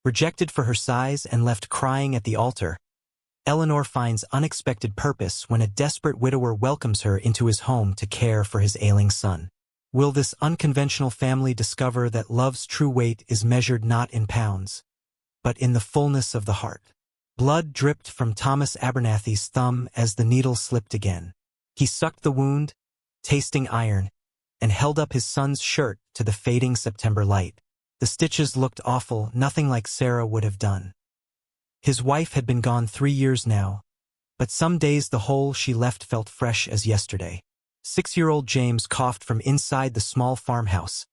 Rejected for her size and left crying at the altar, Eleanor finds unexpected purpose when a desperate widower welcomes her into his home to care for his ailing son. Will this unconventional family discover that love's true weight is measured not in pounds, but in the fullness of the heart? Blood dripped from Thomas Abernathy's thumb as the needle slipped again. He sucked the wound, tasting iron, and held up his son's shirt to the fading September light. The stitches looked awful, nothing like Sarah would have done. His wife had been gone 3 years now, but some days the hole she left felt fresh as yesterday. 6-year-old James coughed from inside the small farmhouse,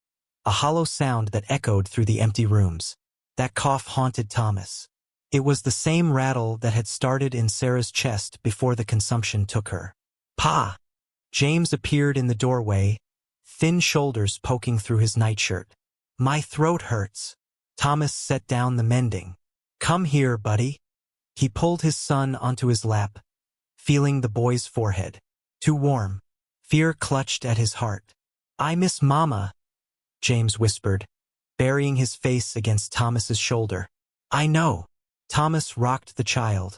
a hollow sound that echoed through the empty rooms. That cough haunted Thomas. It was the same rattle that had started in Sarah's chest before the consumption took her. Pa! James appeared in the doorway, thin shoulders poking through his nightshirt. My throat hurts. Thomas set down the mending. Come here, buddy. He pulled his son onto his lap, feeling the boy's forehead. Too warm. Fear clutched at his heart. I miss Mama, James whispered, burying his face against Thomas's shoulder. I know. Thomas rocked the child,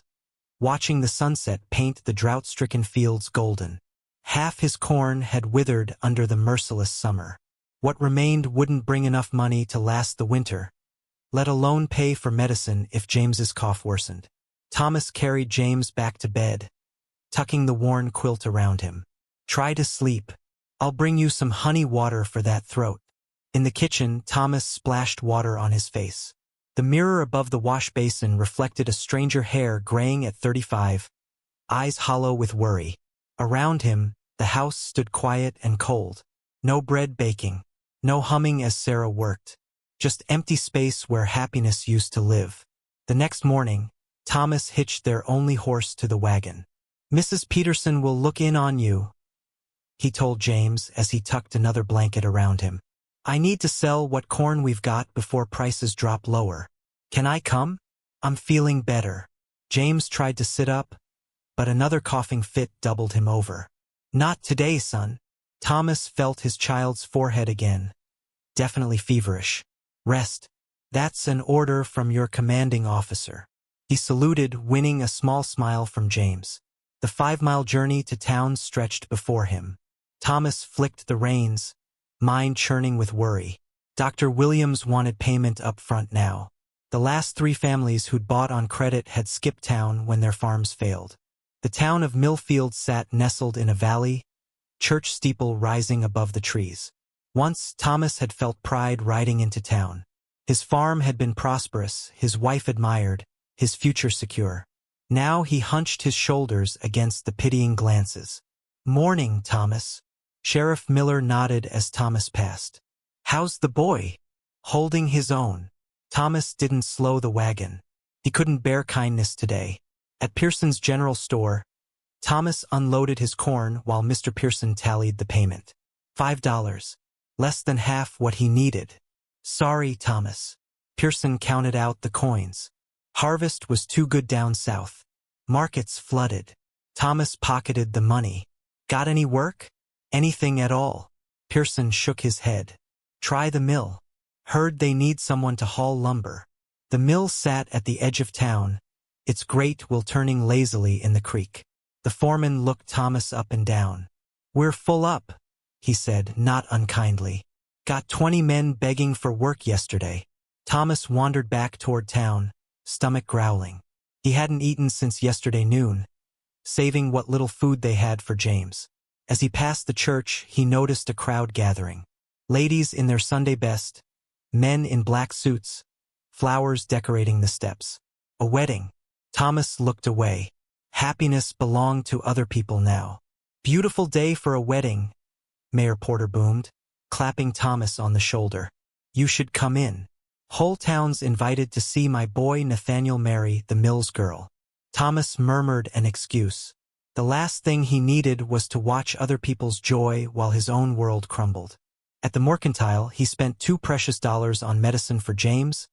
watching the sunset paint the drought-stricken fields golden. Half his corn had withered under the merciless summer. What remained wouldn't bring enough money to last the winter, let alone pay for medicine if James's cough worsened. Thomas carried James back to bed, tucking the worn quilt around him. Try to sleep. I'll bring you some honey water for that throat. In the kitchen, Thomas splashed water on his face. The mirror above the wash basin reflected a stranger hair graying at 35, eyes hollow with worry. Around him, the house stood quiet and cold. No bread baking, no humming as Sarah worked. Just empty space where happiness used to live. The next morning, Thomas hitched their only horse to the wagon. Mrs. Peterson will look in on you, he told James as he tucked another blanket around him. I need to sell what corn we've got before prices drop lower. Can I come? I'm feeling better. James tried to sit up, but another coughing fit doubled him over. Not today, son. Thomas felt his child's forehead again. Definitely feverish. Rest. That's an order from your commanding officer. He saluted, winning a small smile from James. The 5-mile journey to town stretched before him. Thomas flicked the reins, mind churning with worry. Dr. Williams wanted payment up front now. The last 3 families who'd bought on credit had skipped town when their farms failed. The town of Millfield sat nestled in a valley, church steeple rising above the trees. Once, Thomas had felt pride riding into town. His farm had been prosperous, his wife admired, his future secure. Now he hunched his shoulders against the pitying glances. Morning, Thomas. Sheriff Miller nodded as Thomas passed. How's the boy? Holding his own. Thomas didn't slow the wagon. He couldn't bear kindness today. At Pearson's general store, Thomas unloaded his corn while Mr. Pearson tallied the payment. $5. Less than half what he needed. Sorry, Thomas. Pearson counted out the coins. Harvest was too good down south. Markets flooded. Thomas pocketed the money. Got any work? Anything at all? Pearson shook his head. Try the mill. Heard they need someone to haul lumber. The mill sat at the edge of town, its grate wheel turning lazily in the creek. The foreman looked Thomas up and down. We're full up, he said, not unkindly. Got 20 men begging for work yesterday. Thomas wandered back toward town, stomach growling. He hadn't eaten since yesterday noon, saving what little food they had for James. As he passed the church, he noticed a crowd gathering. Ladies in their Sunday best, men in black suits, flowers decorating the steps. A wedding. Thomas looked away. Happiness belonged to other people now. Beautiful day for a wedding, Mayor Porter boomed, clapping Thomas on the shoulder. You should come in. Whole town's invited to see my boy Nathaniel marry the Mills girl. Thomas murmured an excuse. The last thing he needed was to watch other people's joy while his own world crumbled. At the mercantile, he spent $2 precious on medicine for James,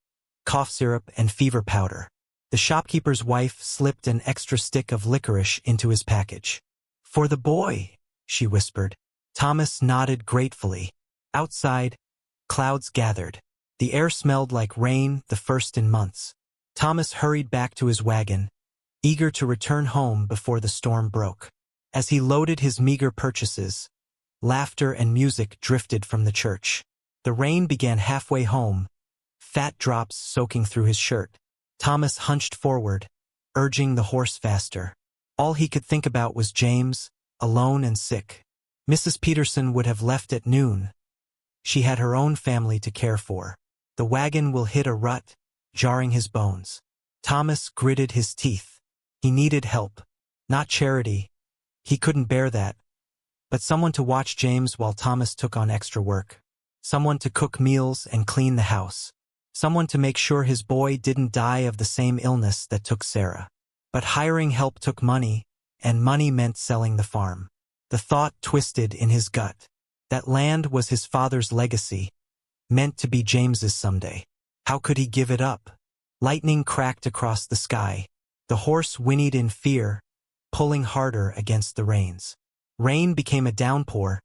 cough syrup, and fever powder. The shopkeeper's wife slipped an extra stick of licorice into his package. For the boy, she whispered. Thomas nodded gratefully. Outside, clouds gathered. The air smelled like rain, the first in months. Thomas hurried back to his wagon, eager to return home before the storm broke. As he loaded his meager purchases, laughter and music drifted from the church. The rain began halfway home, fat drops soaking through his shirt. Thomas hunched forward, urging the horse faster. All he could think about was James, alone and sick. Mrs. Peterson would have left at noon. She had her own family to care for. The wagon will hit a rut, jarring his bones. Thomas gritted his teeth. He needed help, not charity. He couldn't bear that. But someone to watch James while Thomas took on extra work. Someone to cook meals and clean the house. Someone to make sure his boy didn't die of the same illness that took Sarah. But hiring help took money, and money meant selling the farm. The thought twisted in his gut. That land was his father's legacy, meant to be James's someday. How could he give it up? Lightning cracked across the sky. The horse whinnied in fear, pulling harder against the reins. Rain became a downpour,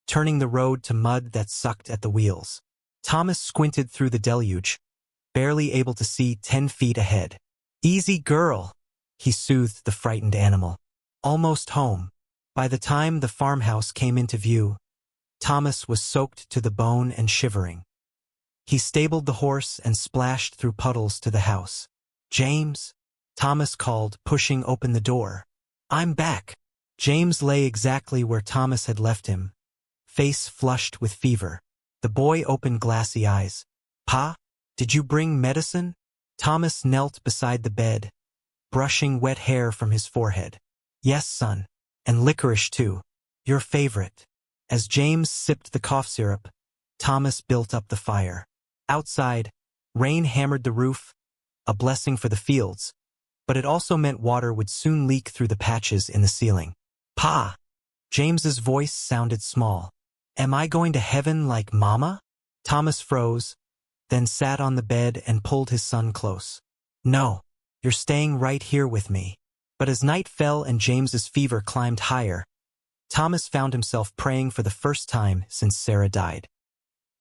turning the road to mud that sucked at the wheels. Thomas squinted through the deluge, barely able to see 10 feet ahead. "Easy, girl," he soothed the frightened animal. Almost home. By the time the farmhouse came into view, Thomas was soaked to the bone and shivering. He stabled the horse and splashed through puddles to the house. "James," Thomas called, pushing open the door. "I'm back." James lay exactly where Thomas had left him, face flushed with fever. The boy opened glassy eyes. "Pa, did you bring medicine?" Thomas knelt beside the bed, brushing wet hair from his forehead. "Yes, son. And licorice too. Your favorite." As James sipped the cough syrup, Thomas built up the fire. Outside, rain hammered the roof, a blessing for the fields, but it also meant water would soon leak through the patches in the ceiling. "Pa!" James's voice sounded small. "Am I going to heaven like Mama?" Thomas froze, then sat on the bed and pulled his son close. "No, you're staying right here with me." But as night fell and James's fever climbed higher, Thomas found himself praying for the first time since Sarah died.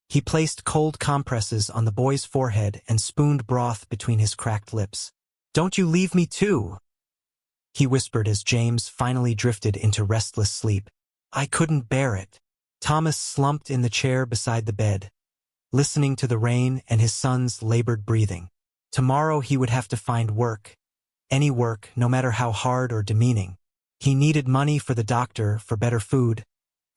He placed cold compresses on the boy's forehead and spooned broth between his cracked lips. "Don't you leave me too," he whispered as James finally drifted into restless sleep. "I couldn't bear it." Thomas slumped in the chair beside the bed, listening to the rain and his son's labored breathing. Tomorrow he would have to find work, any work, no matter how hard or demeaning. He needed money for the doctor, for better food,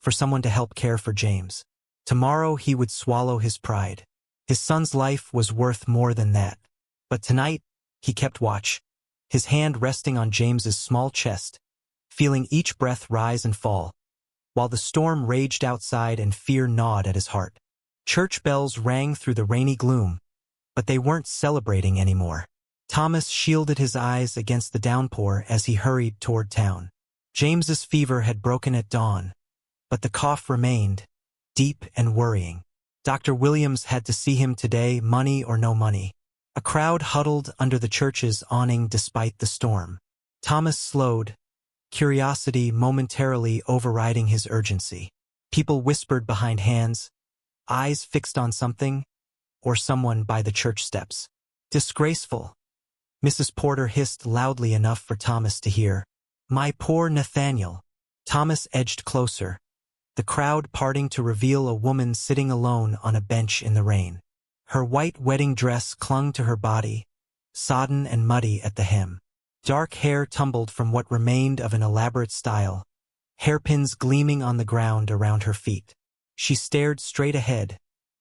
for someone to help care for James. Tomorrow he would swallow his pride. His son's life was worth more than that. But tonight, he kept watch, his hand resting on James's small chest, feeling each breath rise and fall, while the storm raged outside and fear gnawed at his heart. Church bells rang through the rainy gloom, but they weren't celebrating anymore. Thomas shielded his eyes against the downpour as he hurried toward town. James's fever had broken at dawn, but the cough remained, deep and worrying. Dr. Williams had to see him today, money or no money. A crowd huddled under the church's awning despite the storm. Thomas slowed, curiosity momentarily overriding his urgency. People whispered behind hands, eyes fixed on something, or someone by the church steps. "Disgraceful," Mrs. Porter hissed loudly enough for Thomas to hear. "My poor Nathaniel." Thomas edged closer, the crowd parting to reveal a woman sitting alone on a bench in the rain. Her white wedding dress clung to her body, sodden and muddy at the hem. Dark hair tumbled from what remained of an elaborate style, hairpins gleaming on the ground around her feet. She stared straight ahead,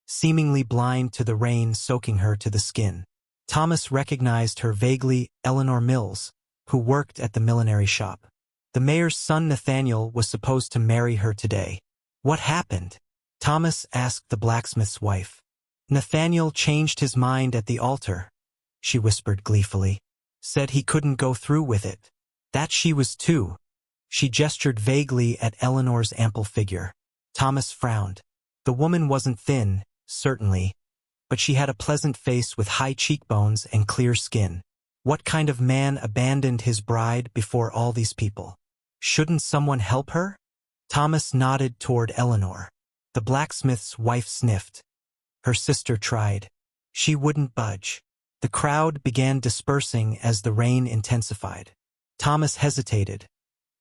seemingly blind to the rain soaking her to the skin. Thomas recognized her vaguely, Eleanor Mills, who worked at the millinery shop. The mayor's son Nathaniel was supposed to marry her today. "What happened?" Thomas asked the blacksmith's wife. "Nathaniel changed his mind at the altar," she whispered gleefully. "Said he couldn't go through with it. That she was too." She gestured vaguely at Eleanor's ample figure. Thomas frowned. The woman wasn't thin, certainly, but she had a pleasant face with high cheekbones and clear skin. What kind of man abandoned his bride before all these people? Shouldn't someone help her? Thomas nodded toward Eleanor. The blacksmith's wife sniffed. Her sister tried. She wouldn't budge. The crowd began dispersing as the rain intensified. Thomas hesitated,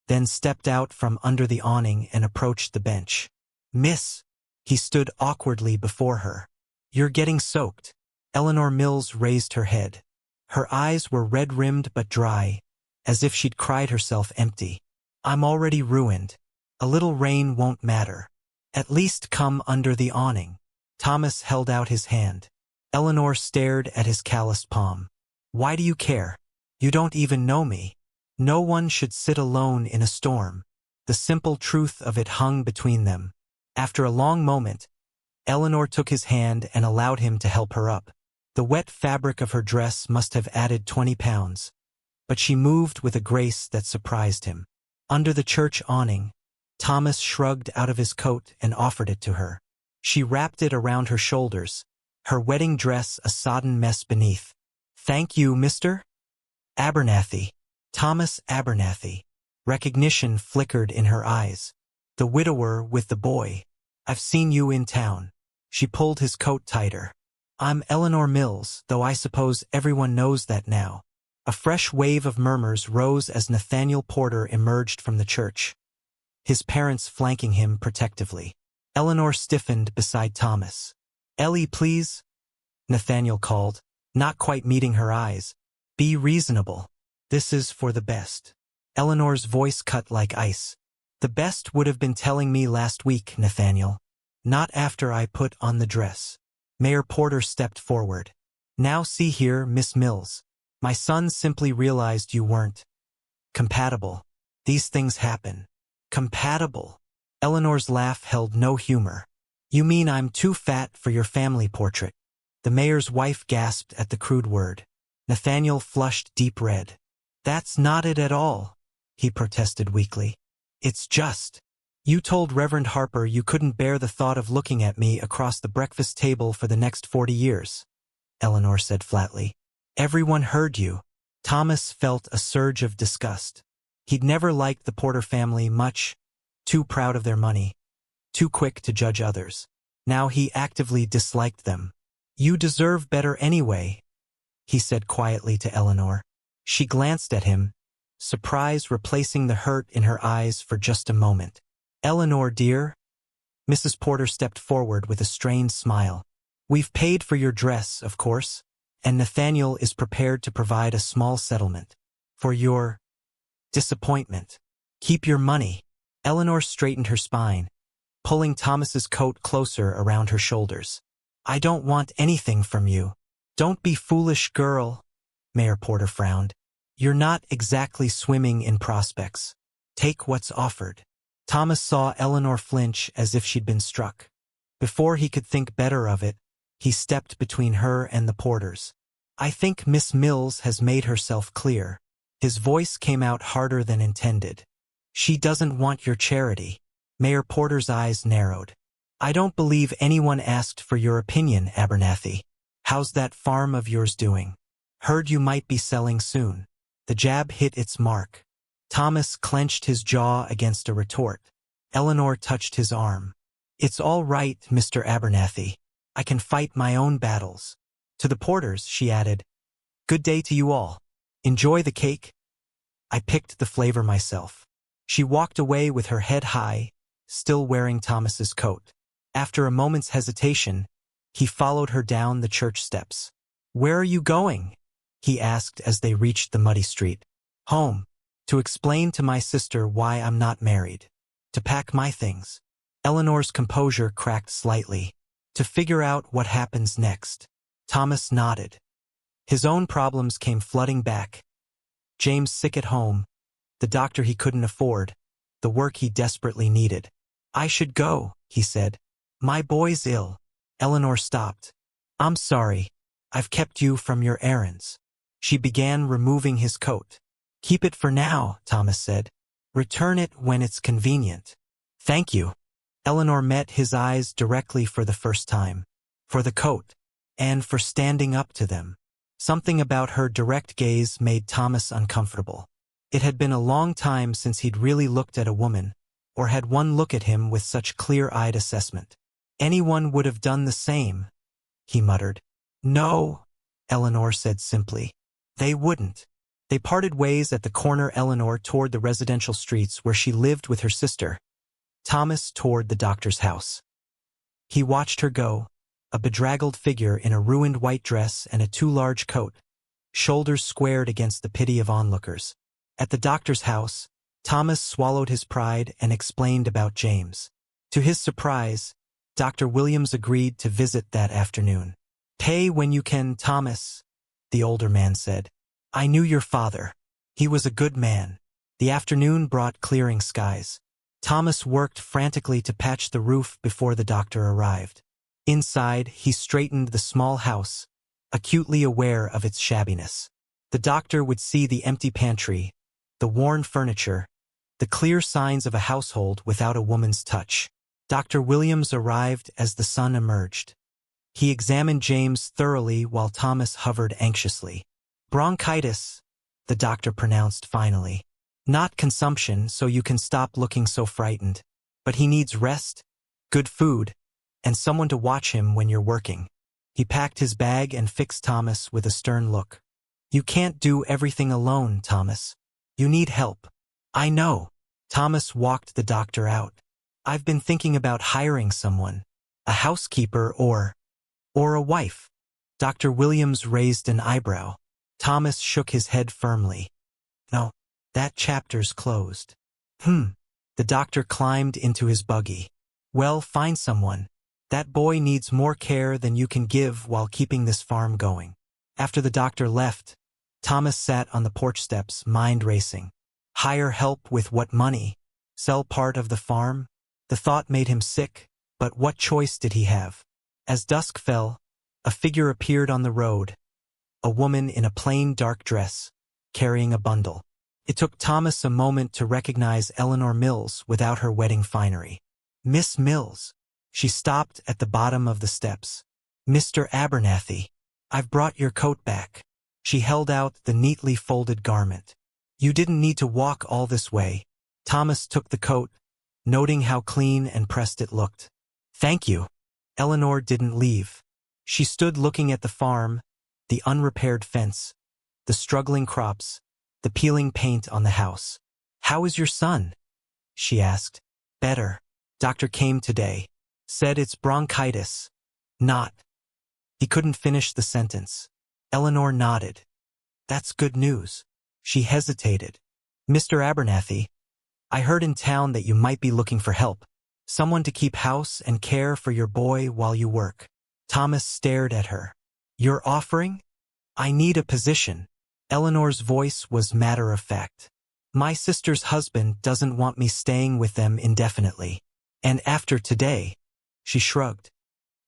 then stepped out from under the awning and approached the bench. "Miss," he stood awkwardly before her. "You're getting soaked." Eleanor Mills raised her head. Her eyes were red-rimmed but dry, as if she'd cried herself empty. "I'm already ruined. A little rain won't matter. At least come under the awning." Thomas held out his hand. Eleanor stared at his calloused palm. "Why do you care? You don't even know me." No one should sit alone in a storm. The simple truth of it hung between them. After a long moment, Eleanor took his hand and allowed him to help her up. The wet fabric of her dress must have added 20 pounds, but she moved with a grace that surprised him. Under the church awning, Thomas shrugged out of his coat and offered it to her. She wrapped it around her shoulders, her wedding dress a sodden mess beneath. "Thank you, Mr. Abernathy." Thomas Abernathy. Recognition flickered in her eyes. "The widower with the boy. I've seen you in town." She pulled his coat tighter. "I'm Eleanor Mills, though I suppose everyone knows that now." A fresh wave of murmurs rose as Nathaniel Porter emerged from the church, his parents flanking him protectively. Eleanor stiffened beside Thomas. "Ellie, please," Nathaniel called, not quite meeting her eyes. "Be reasonable. This is for the best." Eleanor's voice cut like ice. "The best would have been telling me last week, Nathaniel. Not after I put on the dress." Mayor Porter stepped forward. "Now see here, Miss Mills. My son simply realized you weren't compatible. These things happen." "Compatible?" Eleanor's laugh held no humor. "You mean I'm too fat for your family portrait?" The mayor's wife gasped at the crude word. Nathaniel flushed deep red. "That's not it at all," he protested weakly. "It's just, you told Reverend Harper you couldn't bear the thought of looking at me across the breakfast table for the next 40 years, Eleanor said flatly. "Everyone heard you." Thomas felt a surge of disgust. He'd never liked the Porter family much, too proud of their money, too quick to judge others. Now he actively disliked them. "You deserve better anyway," he said quietly to Eleanor. She glanced at him, surprise replacing the hurt in her eyes for just a moment. "Eleanor, dear." Mrs. Porter stepped forward with a strained smile. "We've paid for your dress, of course, and Nathaniel is prepared to provide a small settlement for your disappointment. Keep your money." Eleanor straightened her spine, pulling Thomas's coat closer around her shoulders. "I don't want anything from you." "Don't be foolish, girl," Mayor Porter frowned. "You're not exactly swimming in prospects. Take what's offered." Thomas saw Eleanor flinch as if she'd been struck. Before he could think better of it, he stepped between her and the Porters. "I think Miss Mills has made herself clear." His voice came out harder than intended. "She doesn't want your charity." Mayor Porter's eyes narrowed. "I don't believe anyone asked for your opinion, Abernathy. How's that farm of yours doing? Heard you might be selling soon." The jab hit its mark. Thomas clenched his jaw against a retort. Eleanor touched his arm. "It's all right, Mr. Abernathy. I can fight my own battles." To the Porters, she added, "Good day to you all. Enjoy the cake. I picked the flavor myself." She walked away with her head high, still wearing Thomas's coat. After a moment's hesitation, he followed her down the church steps. "Where are you going?" he asked as they reached the muddy street. "Home. To explain to my sister why I'm not married. To pack my things." Eleanor's composure cracked slightly. "To figure out what happens next." Thomas nodded. His own problems came flooding back. James sick at home, the doctor he couldn't afford, the work he desperately needed. "I should go," he said. "My boy's ill." Eleanor stopped. "I'm sorry. I've kept you from your errands." She began removing his coat. "Keep it for now," Thomas said. "Return it when it's convenient." "Thank you." Eleanor met his eyes directly for the first time. For the coat, and for standing up to them. Something about her direct gaze made Thomas uncomfortable. It had been a long time since he'd really looked at a woman, or had one look at him with such clear-eyed assessment. "Anyone would have done the same," he muttered. No, Eleanor said simply. They wouldn't. They parted ways at the corner, Eleanor toward the residential streets where she lived with her sister, Thomas toward the doctor's house. He watched her go, a bedraggled figure in a ruined white dress and a too large coat, shoulders squared against the pity of onlookers. At the doctor's house, Thomas swallowed his pride and explained about James. To his surprise, Dr. Williams agreed to visit that afternoon. Pay when you can, Thomas, the older man said. I knew your father. He was a good man. The afternoon brought clearing skies. Thomas worked frantically to patch the roof before the doctor arrived. Inside, he straightened the small house, acutely aware of its shabbiness. The doctor would see the empty pantry, the worn furniture, the clear signs of a household without a woman's touch. Dr. Williams arrived as the sun emerged. He examined James thoroughly while Thomas hovered anxiously. Bronchitis, the doctor pronounced finally. Not consumption, so you can stop looking so frightened. But he needs rest, good food, and someone to watch him when you're working. He packed his bag and fixed Thomas with a stern look. You can't do everything alone, Thomas. You need help. I know. Thomas walked the doctor out. I've been thinking about hiring someone. A housekeeper or a wife. Dr. Williams raised an eyebrow. Thomas shook his head firmly. No, that chapter's closed. The doctor climbed into his buggy. Well, find someone. That boy needs more care than you can give while keeping this farm going. After the doctor left, Thomas sat on the porch steps, mind racing. Hire help with what money? Sell part of the farm? The thought made him sick, but what choice did he have? As dusk fell, a figure appeared on the road, a woman in a plain dark dress, carrying a bundle. It took Thomas a moment to recognize Eleanor Mills without her wedding finery. Miss Mills. She stopped at the bottom of the steps. Mr. Abernathy, I've brought your coat back. She held out the neatly folded garment. You didn't need to walk all this way. Thomas took the coat, noting how clean and pressed it looked. Thank you. Eleanor didn't leave. She stood looking at the farm, the unrepaired fence, the struggling crops, the peeling paint on the house. How is your son? She asked. Better. Doctor came today. Said it's bronchitis. Not. He couldn't finish the sentence. Eleanor nodded. That's good news. She hesitated. Mr. Abernathy, I heard in town that you might be looking for help. Someone to keep house and care for your boy while you work. Thomas stared at her. You're offering? I need a position. Eleanor's voice was matter-of-fact. My sister's husband doesn't want me staying with them indefinitely. And after today, she shrugged.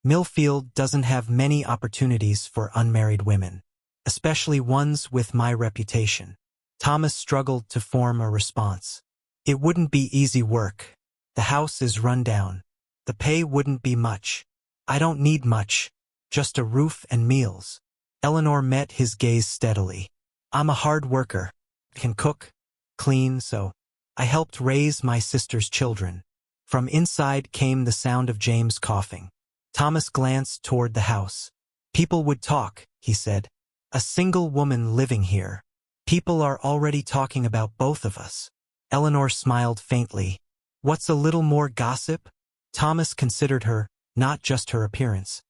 Millfield doesn't have many opportunities for unmarried women, especially ones with my reputation. Thomas struggled to form a response. It wouldn't be easy work. The house is run down. The pay wouldn't be much. I don't need much, just a roof and meals. Eleanor met his gaze steadily. I'm a hard worker, can cook, clean, so I helped raise my sister's children. From inside came the sound of James coughing. Thomas glanced toward the house. People would talk, he said. A single woman living here. People are already talking about both of us. Eleanor smiled faintly. What's a little more gossip? Thomas considered her, not just her appearance,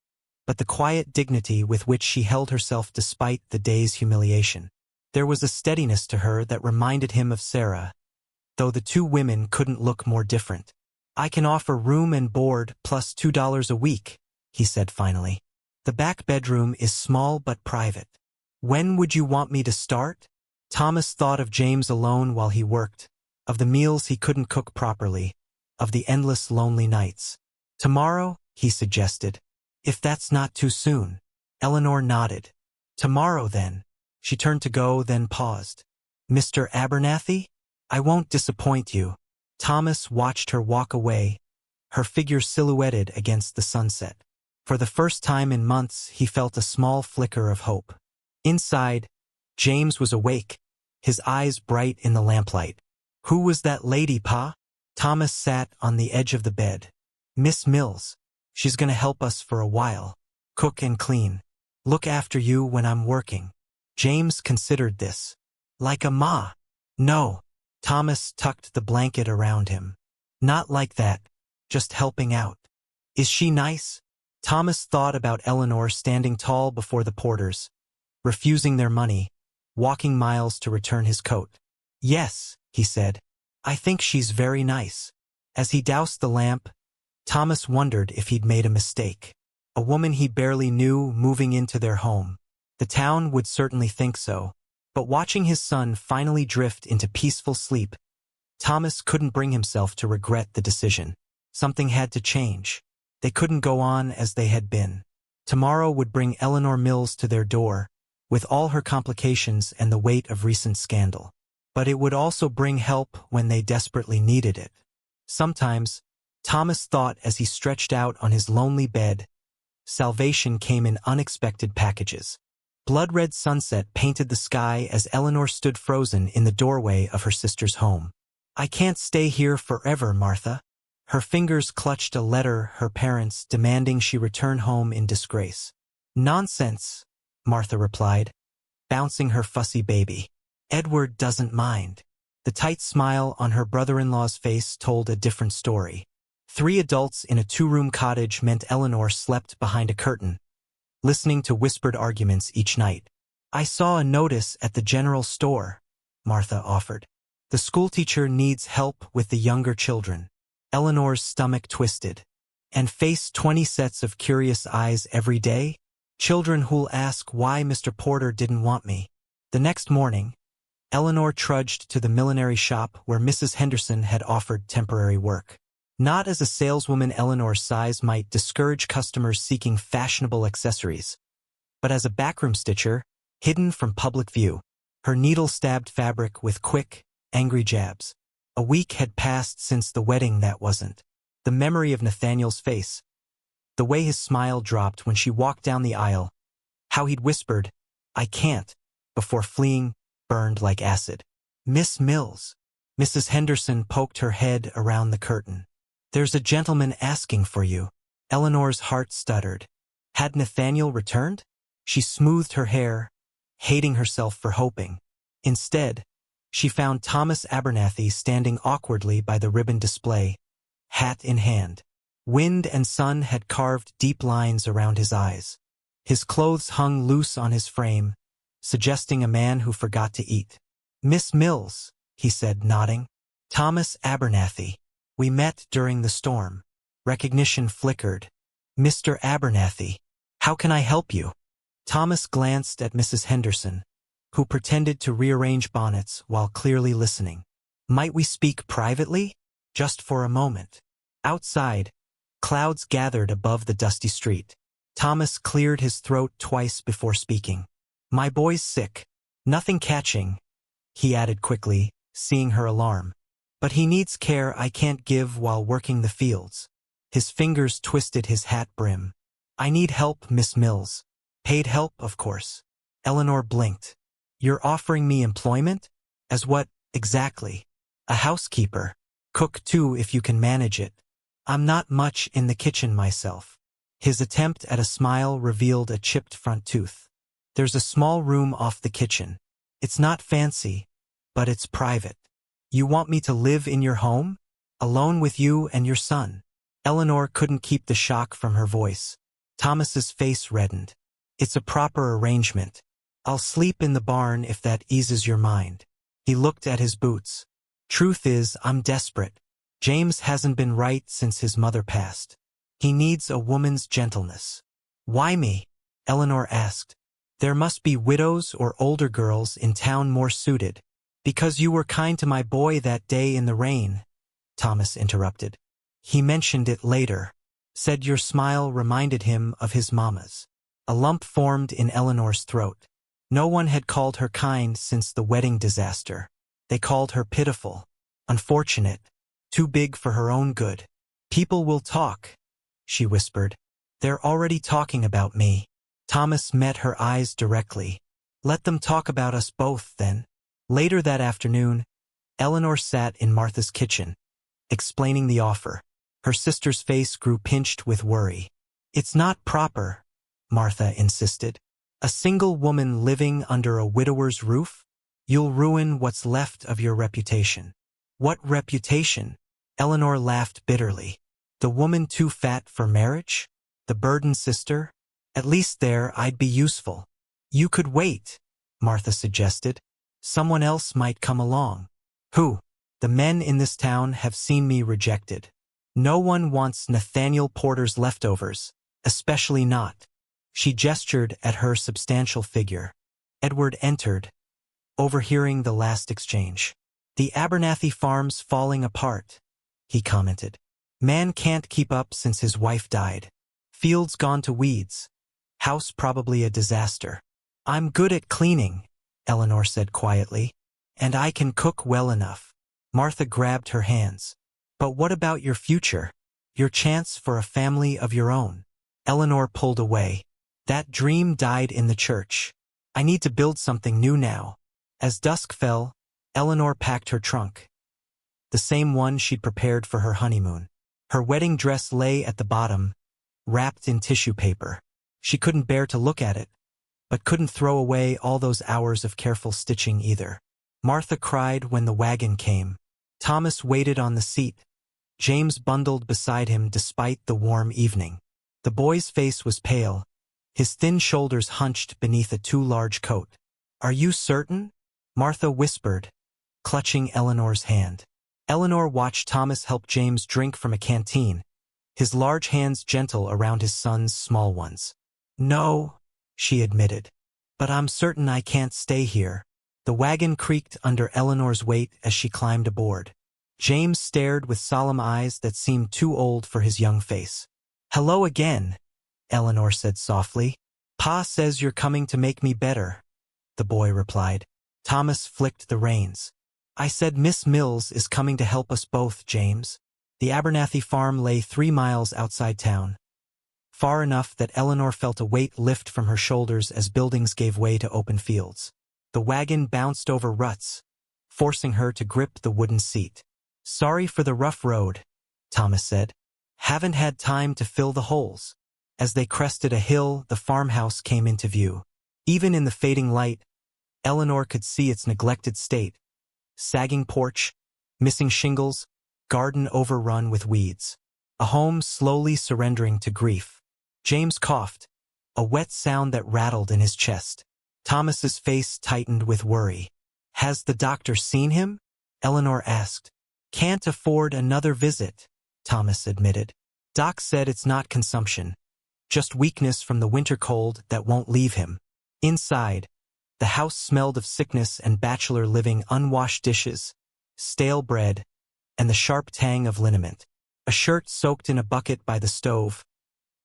but the quiet dignity with which she held herself despite the day's humiliation. There was a steadiness to her that reminded him of Sarah, though the two women couldn't look more different. I can offer room and board plus $2 a week, he said finally. The back bedroom is small but private. When would you want me to start? Thomas thought of James alone while he worked, of the meals he couldn't cook properly, of the endless lonely nights. Tomorrow, he suggested. If that's not too soon. Eleanor nodded. Tomorrow then. She turned to go, then paused. Mr. Abernathy? I won't disappoint you. Thomas watched her walk away, her figure silhouetted against the sunset. For the first time in months, he felt a small flicker of hope. Inside, James was awake, his eyes bright in the lamplight. Who was that lady, Pa? Thomas sat on the edge of the bed. Miss Mills. She's gonna help us for a while. Cook and clean. Look after you when I'm working. James considered this. Like a ma. No. Thomas tucked the blanket around him. Not like that. Just helping out. Is she nice? Thomas thought about Eleanor standing tall before the porters, refusing their money, walking miles to return his coat. Yes, he said. I think she's very nice. As he doused the lamp, Thomas wondered if he'd made a mistake. A woman he barely knew moving into their home. The town would certainly think so. But watching his son finally drift into peaceful sleep, Thomas couldn't bring himself to regret the decision. Something had to change. They couldn't go on as they had been. Tomorrow would bring Eleanor Mills to their door, with all her complications and the weight of recent scandal. But it would also bring help when they desperately needed it. Sometimes, Thomas thought as he stretched out on his lonely bed, salvation came in unexpected packages. Blood-red sunset painted the sky as Eleanor stood frozen in the doorway of her sister's home. I can't stay here forever, Martha. Her fingers clutched a letter her parents demanding she return home in disgrace. Nonsense, Martha replied, bouncing her fussy baby. Edward doesn't mind. The tight smile on her brother-in-law's face told a different story. 3 adults in a 2-room cottage meant Eleanor slept behind a curtain, listening to whispered arguments each night. I saw a notice at the general store, Martha offered. The schoolteacher needs help with the younger children. Eleanor's stomach twisted. And face 20 sets of curious eyes every day? Children who'll ask why Mr. Porter didn't want me. The next morning, Eleanor trudged to the millinery shop where Mrs. Henderson had offered temporary work. Not as a saleswoman Eleanor's size might discourage customers seeking fashionable accessories, but as a backroom stitcher, hidden from public view. Her needle stabbed fabric with quick, angry jabs. A week had passed since the wedding that wasn't. The memory of Nathaniel's face, the way his smile dropped when she walked down the aisle, how he'd whispered, I can't, before fleeing, burned like acid. Miss Mills. Mrs. Henderson poked her head around the curtain. There's a gentleman asking for you. Eleanor's heart stuttered. Had Nathaniel returned? She smoothed her hair, hating herself for hoping. Instead, she found Thomas Abernathy standing awkwardly by the ribbon display, hat in hand. Wind and sun had carved deep lines around his eyes. His clothes hung loose on his frame, suggesting a man who forgot to eat. Miss Mills, he said, nodding. Thomas Abernathy. We met during the storm. Recognition flickered. Mr. Abernathy. How can I help you? Thomas glanced at Mrs. Henderson, who pretended to rearrange bonnets while clearly listening. Might we speak privately? Just for a moment. Outside, clouds gathered above the dusty street. Thomas cleared his throat twice before speaking. My boy's sick. Nothing catching, he added quickly, seeing her alarm. But he needs care I can't give while working the fields. His fingers twisted his hat brim. I need help, Miss Mills. Paid help, of course. Eleanor blinked. You're offering me employment? As what, exactly? A housekeeper. Cook too if you can manage it. I'm not much in the kitchen myself. His attempt at a smile revealed a chipped front tooth. There's a small room off the kitchen. It's not fancy, but it's private. You want me to live in your home? Alone with you and your son? Eleanor couldn't keep the shock from her voice. Thomas's face reddened. It's a proper arrangement. I'll sleep in the barn if that eases your mind. He looked at his boots. Truth is, I'm desperate. James hasn't been right since his mother passed. He needs a woman's gentleness. Why me? Eleanor asked. There must be widows or older girls in town more suited. Because you were kind to my boy that day in the rain, Thomas interrupted. He mentioned it later, said your smile reminded him of his mama's. A lump formed in Eleanor's throat. No one had called her kind since the wedding disaster. They called her pitiful, unfortunate, too big for her own good. People will talk, she whispered. They're already talking about me. Thomas met her eyes directly. Let them talk about us both, then. Later that afternoon, Eleanor sat in Martha's kitchen, explaining the offer. Her sister's face grew pinched with worry. It's not proper, Martha insisted. A single woman living under a widower's roof? You'll ruin what's left of your reputation. What reputation? Eleanor laughed bitterly. The woman too fat for marriage? The burdened sister? At least there I'd be useful. You could wait, Martha suggested. Someone else might come along. Who? The men in this town have seen me rejected. No one wants Nathaniel Porter's leftovers, especially not. She gestured at her substantial figure. Edward entered, overhearing the last exchange. The Abernathy farm's falling apart, he commented. Man can't keep up since his wife died. Fields gone to weeds. House probably a disaster. I'm good at cleaning, Eleanor said quietly. And I can cook well enough. Martha grabbed her hands. But what about your future? Your chance for a family of your own? Eleanor pulled away. That dream died in the church. I need to build something new now. As dusk fell, Eleanor packed her trunk. The same one she'd prepared for her honeymoon. Her wedding dress lay at the bottom, wrapped in tissue paper. She couldn't bear to look at it, but couldn't throw away all those hours of careful stitching either. Martha cried when the wagon came. Thomas waited on the seat. James bundled beside him despite the warm evening. The boy's face was pale, his thin shoulders hunched beneath a too large coat. Are you certain? Martha whispered, clutching Eleanor's hand. Eleanor watched Thomas help James drink from a canteen, his large hands gentle around his son's small ones. No, she admitted. But I'm certain I can't stay here. The wagon creaked under Eleanor's weight as she climbed aboard. James stared with solemn eyes that seemed too old for his young face. Hello again, Eleanor said softly. Pa says you're coming to make me better, the boy replied. Thomas flicked the reins. I said Miss Mills is coming to help us both, James. The Abernathy farm lay 3 miles outside town, far enough that Eleanor felt a weight lift from her shoulders as buildings gave way to open fields. The wagon bounced over ruts, forcing her to grip the wooden seat. Sorry for the rough road, Thomas said. Haven't had time to fill the holes. As they crested a hill, the farmhouse came into view. Even in the fading light, Eleanor could see its neglected state. Sagging porch, missing shingles, garden overrun with weeds. A home slowly surrendering to grief. James coughed, a wet sound that rattled in his chest. Thomas's face tightened with worry. Has the doctor seen him? Eleanor asked. Can't afford another visit, Thomas admitted. Doc said it's not consumption, just weakness from the winter cold that won't leave him. Inside, the house smelled of sickness and bachelor living, unwashed dishes, stale bread, and the sharp tang of liniment. A shirt soaked in a bucket by the stove,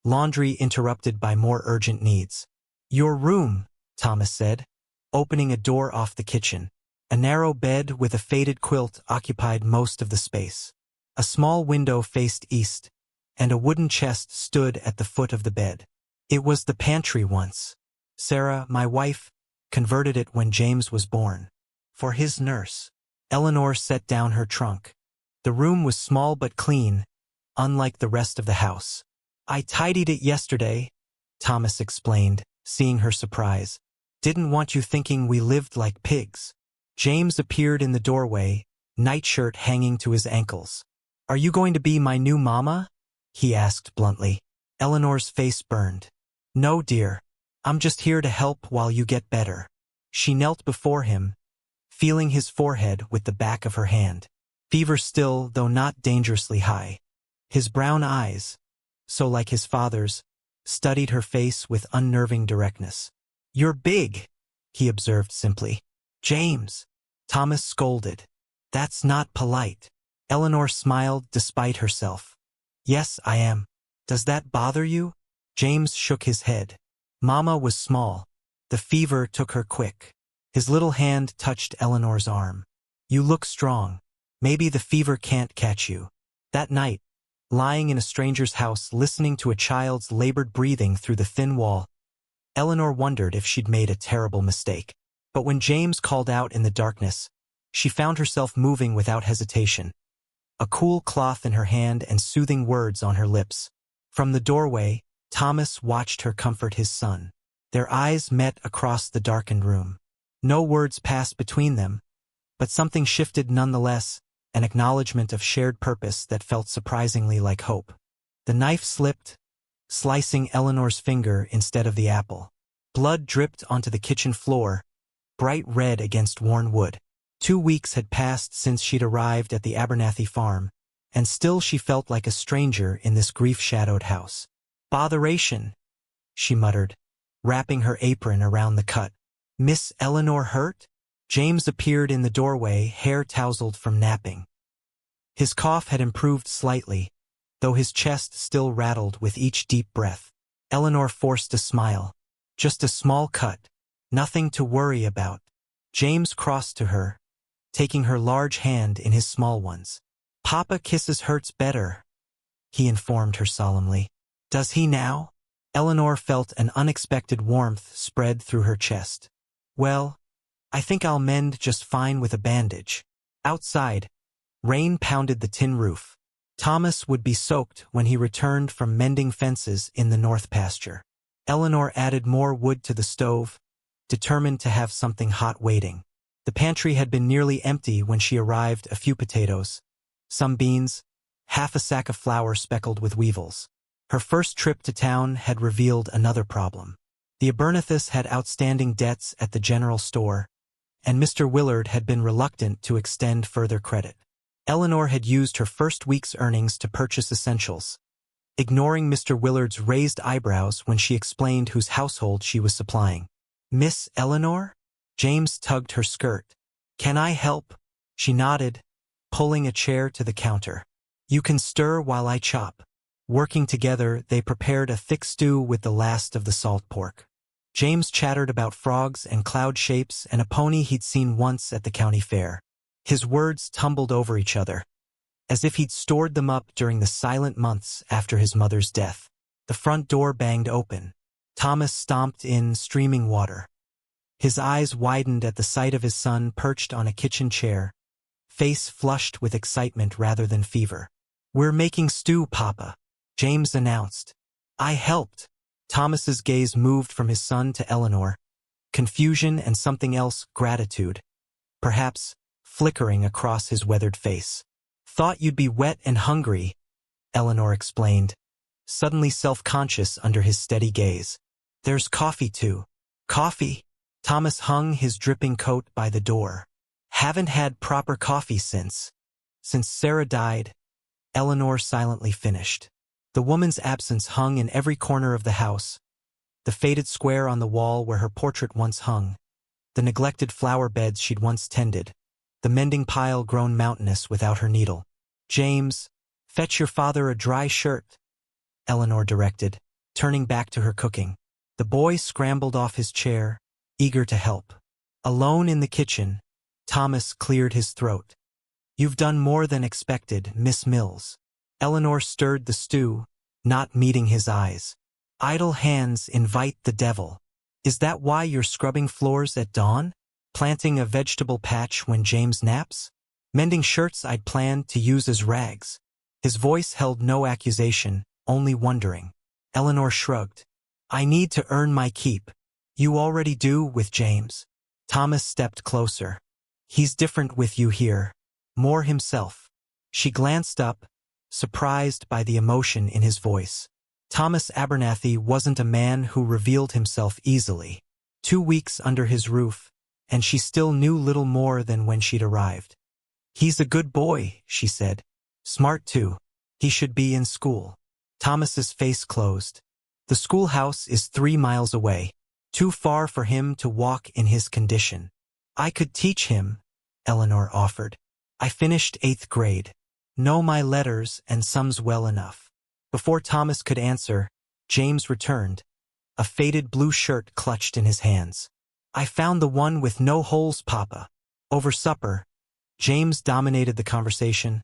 laundry interrupted by more urgent needs. Your room, Thomas said, opening a door off the kitchen. A narrow bed with a faded quilt occupied most of the space. A small window faced east, and a wooden chest stood at the foot of the bed. It was the pantry once. Sarah, my wife, converted it when James was born. For his nurse. Eleanor set down her trunk. The room was small but clean, unlike the rest of the house. I tidied it yesterday, Thomas explained, seeing her surprise. Didn't want you thinking we lived like pigs. James appeared in the doorway, nightshirt hanging to his ankles. Are you going to be my new mama? He asked bluntly. Eleanor's face burned. No, dear. I'm just here to help while you get better. She knelt before him, feeling his forehead with the back of her hand. Fever still, though not dangerously high. His brown eyes, so like his father's, studied her face with unnerving directness. You're big, he observed simply. James, Thomas scolded. That's not polite. Eleanor smiled despite herself. Yes, I am. Does that bother you? James shook his head. Mama was small. The fever took her quick. His little hand touched Eleanor's arm. You look strong. Maybe the fever can't catch you. That night, lying in a stranger's house listening to a child's labored breathing through the thin wall, Eleanor wondered if she'd made a terrible mistake. But when James called out in the darkness, she found herself moving without hesitation, a cool cloth in her hand and soothing words on her lips. From the doorway, Thomas watched her comfort his son. Their eyes met across the darkened room. No words passed between them, but something shifted nonetheless, an acknowledgement of shared purpose that felt surprisingly like hope. The knife slipped, slicing Eleanor's finger instead of the apple. Blood dripped onto the kitchen floor, bright red against worn wood. 2 weeks had passed since she'd arrived at the Abernathy farm, and still she felt like a stranger in this grief-shadowed house. "Botheration," she muttered, wrapping her apron around the cut. "Miss Eleanor hurt?" James appeared in the doorway, hair tousled from napping. His cough had improved slightly, though his chest still rattled with each deep breath. Eleanor forced a smile. "Just a small cut. Nothing to worry about." James crossed to her, taking her large hand in his small ones. "Papa kisses hurts better," he informed her solemnly. "Does he now?" Eleanor felt an unexpected warmth spread through her chest. "Well, I think I'll mend just fine with a bandage." Outside, rain pounded the tin roof. Thomas would be soaked when he returned from mending fences in the north pasture. Eleanor added more wood to the stove, determined to have something hot waiting. The pantry had been nearly empty when she arrived. A few potatoes, some beans, half a sack of flour speckled with weevils. Her first trip to town had revealed another problem. The Abernathy's had outstanding debts at the general store, and Mr. Willard had been reluctant to extend further credit. Eleanor had used her first week's earnings to purchase essentials, ignoring Mr. Willard's raised eyebrows when she explained whose household she was supplying. "Miss Eleanor?" James tugged her skirt. "Can I help?" She nodded, pulling a chair to the counter. "You can stir while I chop." Working together, they prepared a thick stew with the last of the salt pork. James chattered about frogs and cloud shapes and a pony he'd seen once at the county fair. His words tumbled over each other, as if he'd stored them up during the silent months after his mother's death. The front door banged open. Thomas stomped in, streaming water. His eyes widened at the sight of his son perched on a kitchen chair, face flushed with excitement rather than fever. "We're making stew, Papa," James announced. "I helped." Thomas's gaze moved from his son to Eleanor, confusion and something else, gratitude, perhaps, flickering across his weathered face. "Thought you'd be wet and hungry," Eleanor explained, suddenly self-conscious under his steady gaze. "There's coffee too." "Coffee?" Thomas hung his dripping coat by the door. "Haven't had proper coffee since Sarah died," Eleanor silently finished. The woman's absence hung in every corner of the house, the faded square on the wall where her portrait once hung, the neglected flower beds she'd once tended, the mending pile grown mountainous without her needle. "James, fetch your father a dry shirt," Eleanor directed, turning back to her cooking. The boy scrambled off his chair, eager to help. Alone in the kitchen, Thomas cleared his throat. "You've done more than expected, Miss Mills." Eleanor stirred the stew, not meeting his eyes. "Idle hands invite the devil. Is that why you're scrubbing floors at dawn? Planting a vegetable patch when James naps? Mending shirts I'd planned to use as rags?" His voice held no accusation, only wondering. Eleanor shrugged. "I need to earn my keep." "You already do with James." Thomas stepped closer. "He's different with you here. More himself." She glanced up, surprised by the emotion in his voice. Thomas Abernathy wasn't a man who revealed himself easily. 2 weeks under his roof, and she still knew little more than when she'd arrived. "He's a good boy," she said. "Smart too. He should be in school." Thomas's face closed. "The schoolhouse is 3 miles away. Too far for him to walk in his condition." "I could teach him," Eleanor offered. "I finished 8th grade. Know my letters and sums well enough." Before Thomas could answer, James returned, a faded blue shirt clutched in his hands. "I found the one with no holes, Papa." Over supper, James dominated the conversation,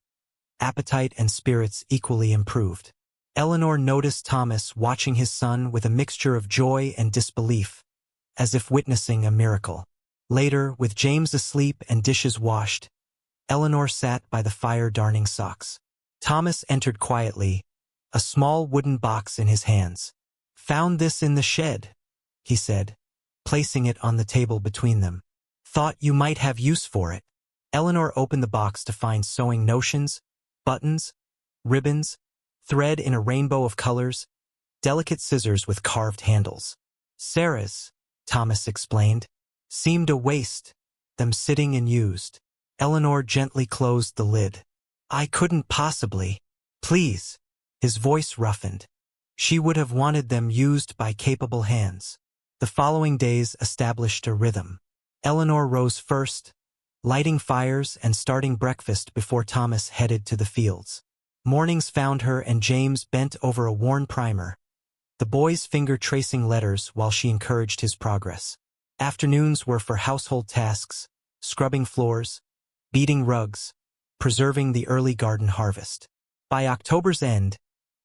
appetite and spirits equally improved. Eleanor noticed Thomas watching his son with a mixture of joy and disbelief, as if witnessing a miracle. Later, with James asleep and dishes washed, Eleanor sat by the fire darning socks. Thomas entered quietly, a small wooden box in his hands. "Found this in the shed," he said, placing it on the table between them. Thought you might have use for it. Eleanor opened the box to find sewing notions, buttons, ribbons, thread in a rainbow of colors, delicate scissors with carved handles. Sarah's, Thomas explained, seemed a waste, them sitting unused. Eleanor gently closed the lid. I couldn't possibly. Please. His voice roughened. She would have wanted them used by capable hands. The following days established a rhythm. Eleanor rose first, lighting fires and starting breakfast before Thomas headed to the fields. Mornings found her and James bent over a worn primer, the boy's finger tracing letters while she encouraged his progress. Afternoons were for household tasks, scrubbing floors, beating rugs, preserving the early garden harvest. By October's end,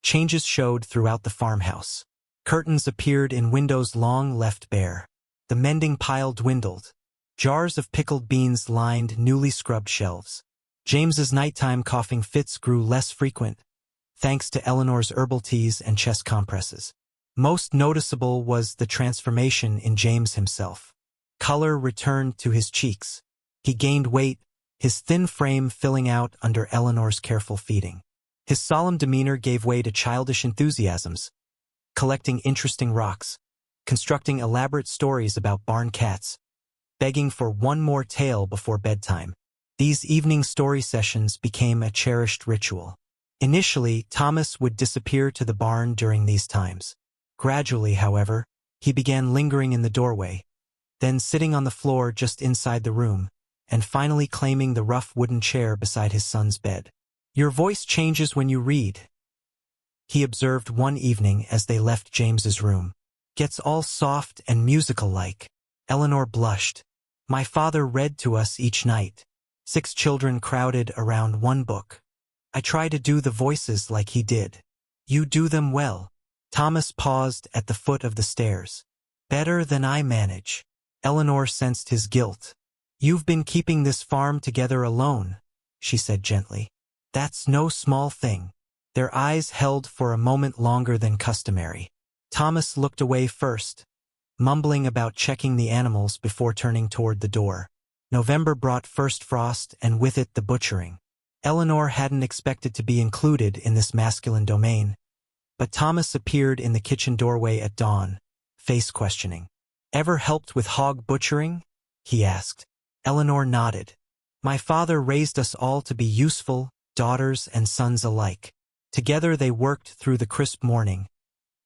changes showed throughout the farmhouse. Curtains appeared in windows long left bare. The mending pile dwindled. Jars of pickled beans lined newly scrubbed shelves. James's nighttime coughing fits grew less frequent, thanks to Eleanor's herbal teas and chest compresses. Most noticeable was the transformation in James himself. Color returned to his cheeks. He gained weight, his thin frame filling out under Eleanor's careful feeding. His solemn demeanor gave way to childish enthusiasms, collecting interesting rocks, constructing elaborate stories about barn cats, begging for one more tale before bedtime. These evening story sessions became a cherished ritual. Initially, Thomas would disappear to the barn during these times. Gradually, however, he began lingering in the doorway, then sitting on the floor just inside the room, and finally claiming the rough wooden chair beside his son's bed. Your voice changes when you read, he observed one evening as they left James's room. Gets all soft and musical-like. Eleanor blushed. My father read to us each night. 6 children crowded around one book. I try to do the voices like he did. You do them well. Thomas paused at the foot of the stairs. Better than I manage. Eleanor sensed his guilt. You've been keeping this farm together alone, she said gently. That's no small thing. Their eyes held for a moment longer than customary. Thomas looked away first, mumbling about checking the animals before turning toward the door. November brought first frost and with it the butchering. Eleanor hadn't expected to be included in this masculine domain, but Thomas appeared in the kitchen doorway at dawn, face questioning. Ever helped with hog butchering? He asked. Eleanor nodded. My father raised us all to be useful, daughters and sons alike. Together they worked through the crisp morning,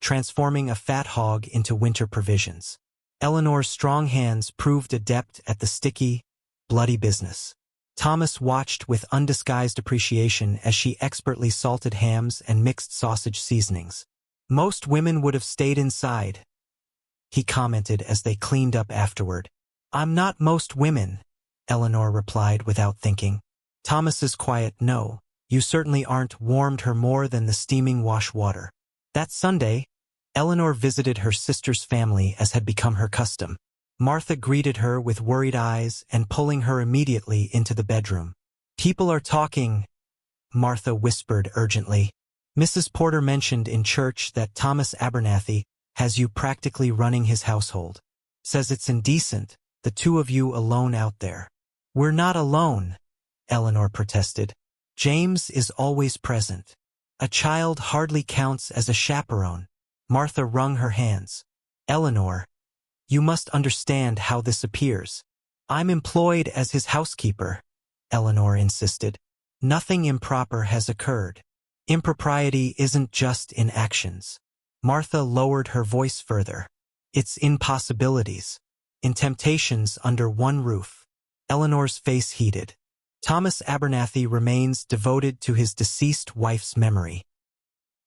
transforming a fat hog into winter provisions. Eleanor's strong hands proved adept at the sticky, bloody business. Thomas watched with undisguised appreciation as she expertly salted hams and mixed sausage seasonings. Most women would have stayed inside, he commented as they cleaned up afterward. I'm not most women, Eleanor replied without thinking. Thomas's quiet no, you certainly aren't warmed her more than the steaming wash water. That Sunday, Eleanor visited her sister's family as had become her custom. Martha greeted her with worried eyes and pulling her immediately into the bedroom. People are talking, Martha whispered urgently. Mrs. Porter mentioned in church that Thomas Abernathy has you practically running his household. Says it's indecent, the two of you alone out there. We're not alone, Eleanor protested. James is always present. A child hardly counts as a chaperone. Martha wrung her hands. Eleanor, you must understand how this appears. I'm employed as his housekeeper, Eleanor insisted. Nothing improper has occurred. Impropriety isn't just in actions. Martha lowered her voice further. It's in possibilities, in temptations under one roof. Eleanor's face heated. Thomas Abernathy remains devoted to his deceased wife's memory.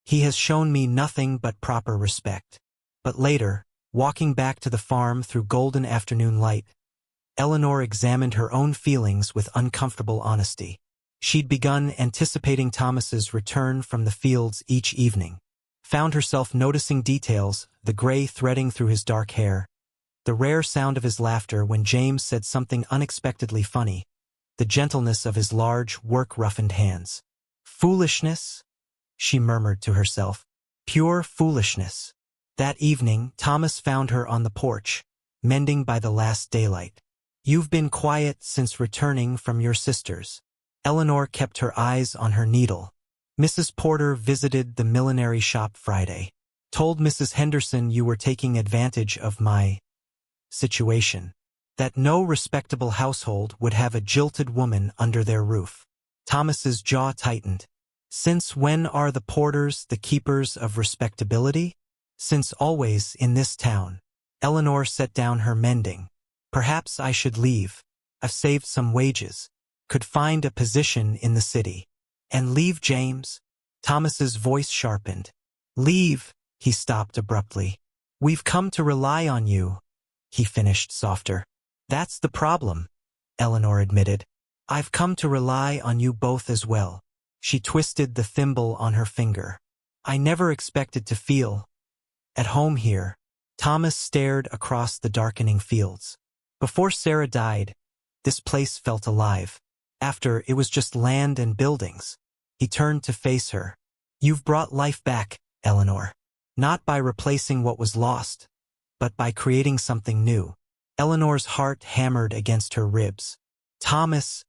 He has shown me nothing but proper respect. But later, walking back to the farm through golden afternoon light, Eleanor examined her own feelings with uncomfortable honesty. She'd begun anticipating Thomas's return from the fields each evening, found herself noticing details, the gray threading through his dark hair, the rare sound of his laughter when James said something unexpectedly funny, the gentleness of his large, work-roughened hands. Foolishness, she murmured to herself. Pure foolishness. That evening, Thomas found her on the porch, mending by the last daylight. "You've been quiet since returning from your sister's." Eleanor kept her eyes on her needle. "Mrs. Porter visited the millinery shop Friday. Told Mrs. Henderson you were taking advantage of my situation. That no respectable household would have a jilted woman under their roof." Thomas's jaw tightened. "Since when are the Porters the keepers of respectability?" "Since always in this town." Eleanor set down her mending. "Perhaps I should leave. I've saved some wages. Could find a position in the city." "And leave James?" Thomas's voice sharpened. "Leave," he stopped abruptly. "We've come to rely on you," he finished softer. "That's the problem," Eleanor admitted. "I've come to rely on you both as well." She twisted the thimble on her finger. "I never expected to feel at home here." Thomas stared across the darkening fields. Before Sarah died, this place felt alive. After, it was just land and buildings. He turned to face her. "You've brought life back, Eleanor. Not by replacing what was lost, but by creating something new." Eleanor's heart hammered against her ribs. "Thomas,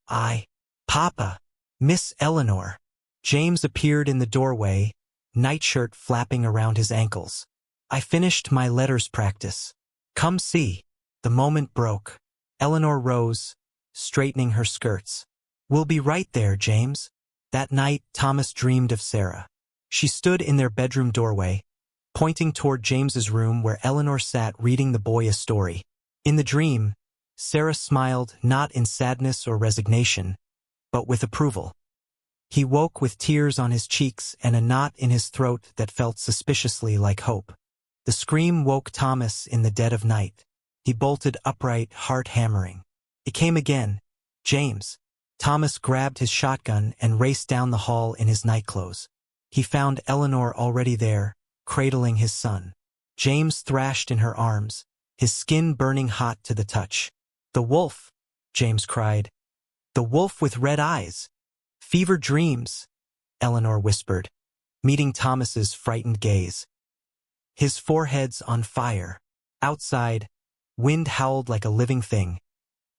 Papa, Miss Eleanor." James appeared in the doorway, nightshirt flapping around his ankles. "I finished my letters practice. Come see." The moment broke. Eleanor rose, straightening her skirts. "We'll be right there, James." That night, Thomas dreamed of Sarah. She stood in their bedroom doorway, pointing toward James's room where Eleanor sat reading the boy a story. In the dream, Sarah smiled not in sadness or resignation, but with approval. He woke with tears on his cheeks and a knot in his throat that felt suspiciously like hope. The scream woke Thomas in the dead of night. He bolted upright, heart hammering. It came again. "James." Thomas grabbed his shotgun and raced down the hall in his nightclothes. He found Eleanor already there, cradling his son. James thrashed in her arms, his skin burning hot to the touch. "The wolf," James cried. "The wolf with red eyes." "Fever dreams," Eleanor whispered, meeting Thomas's frightened gaze. His forehead's on fire. Outside, wind howled like a living thing,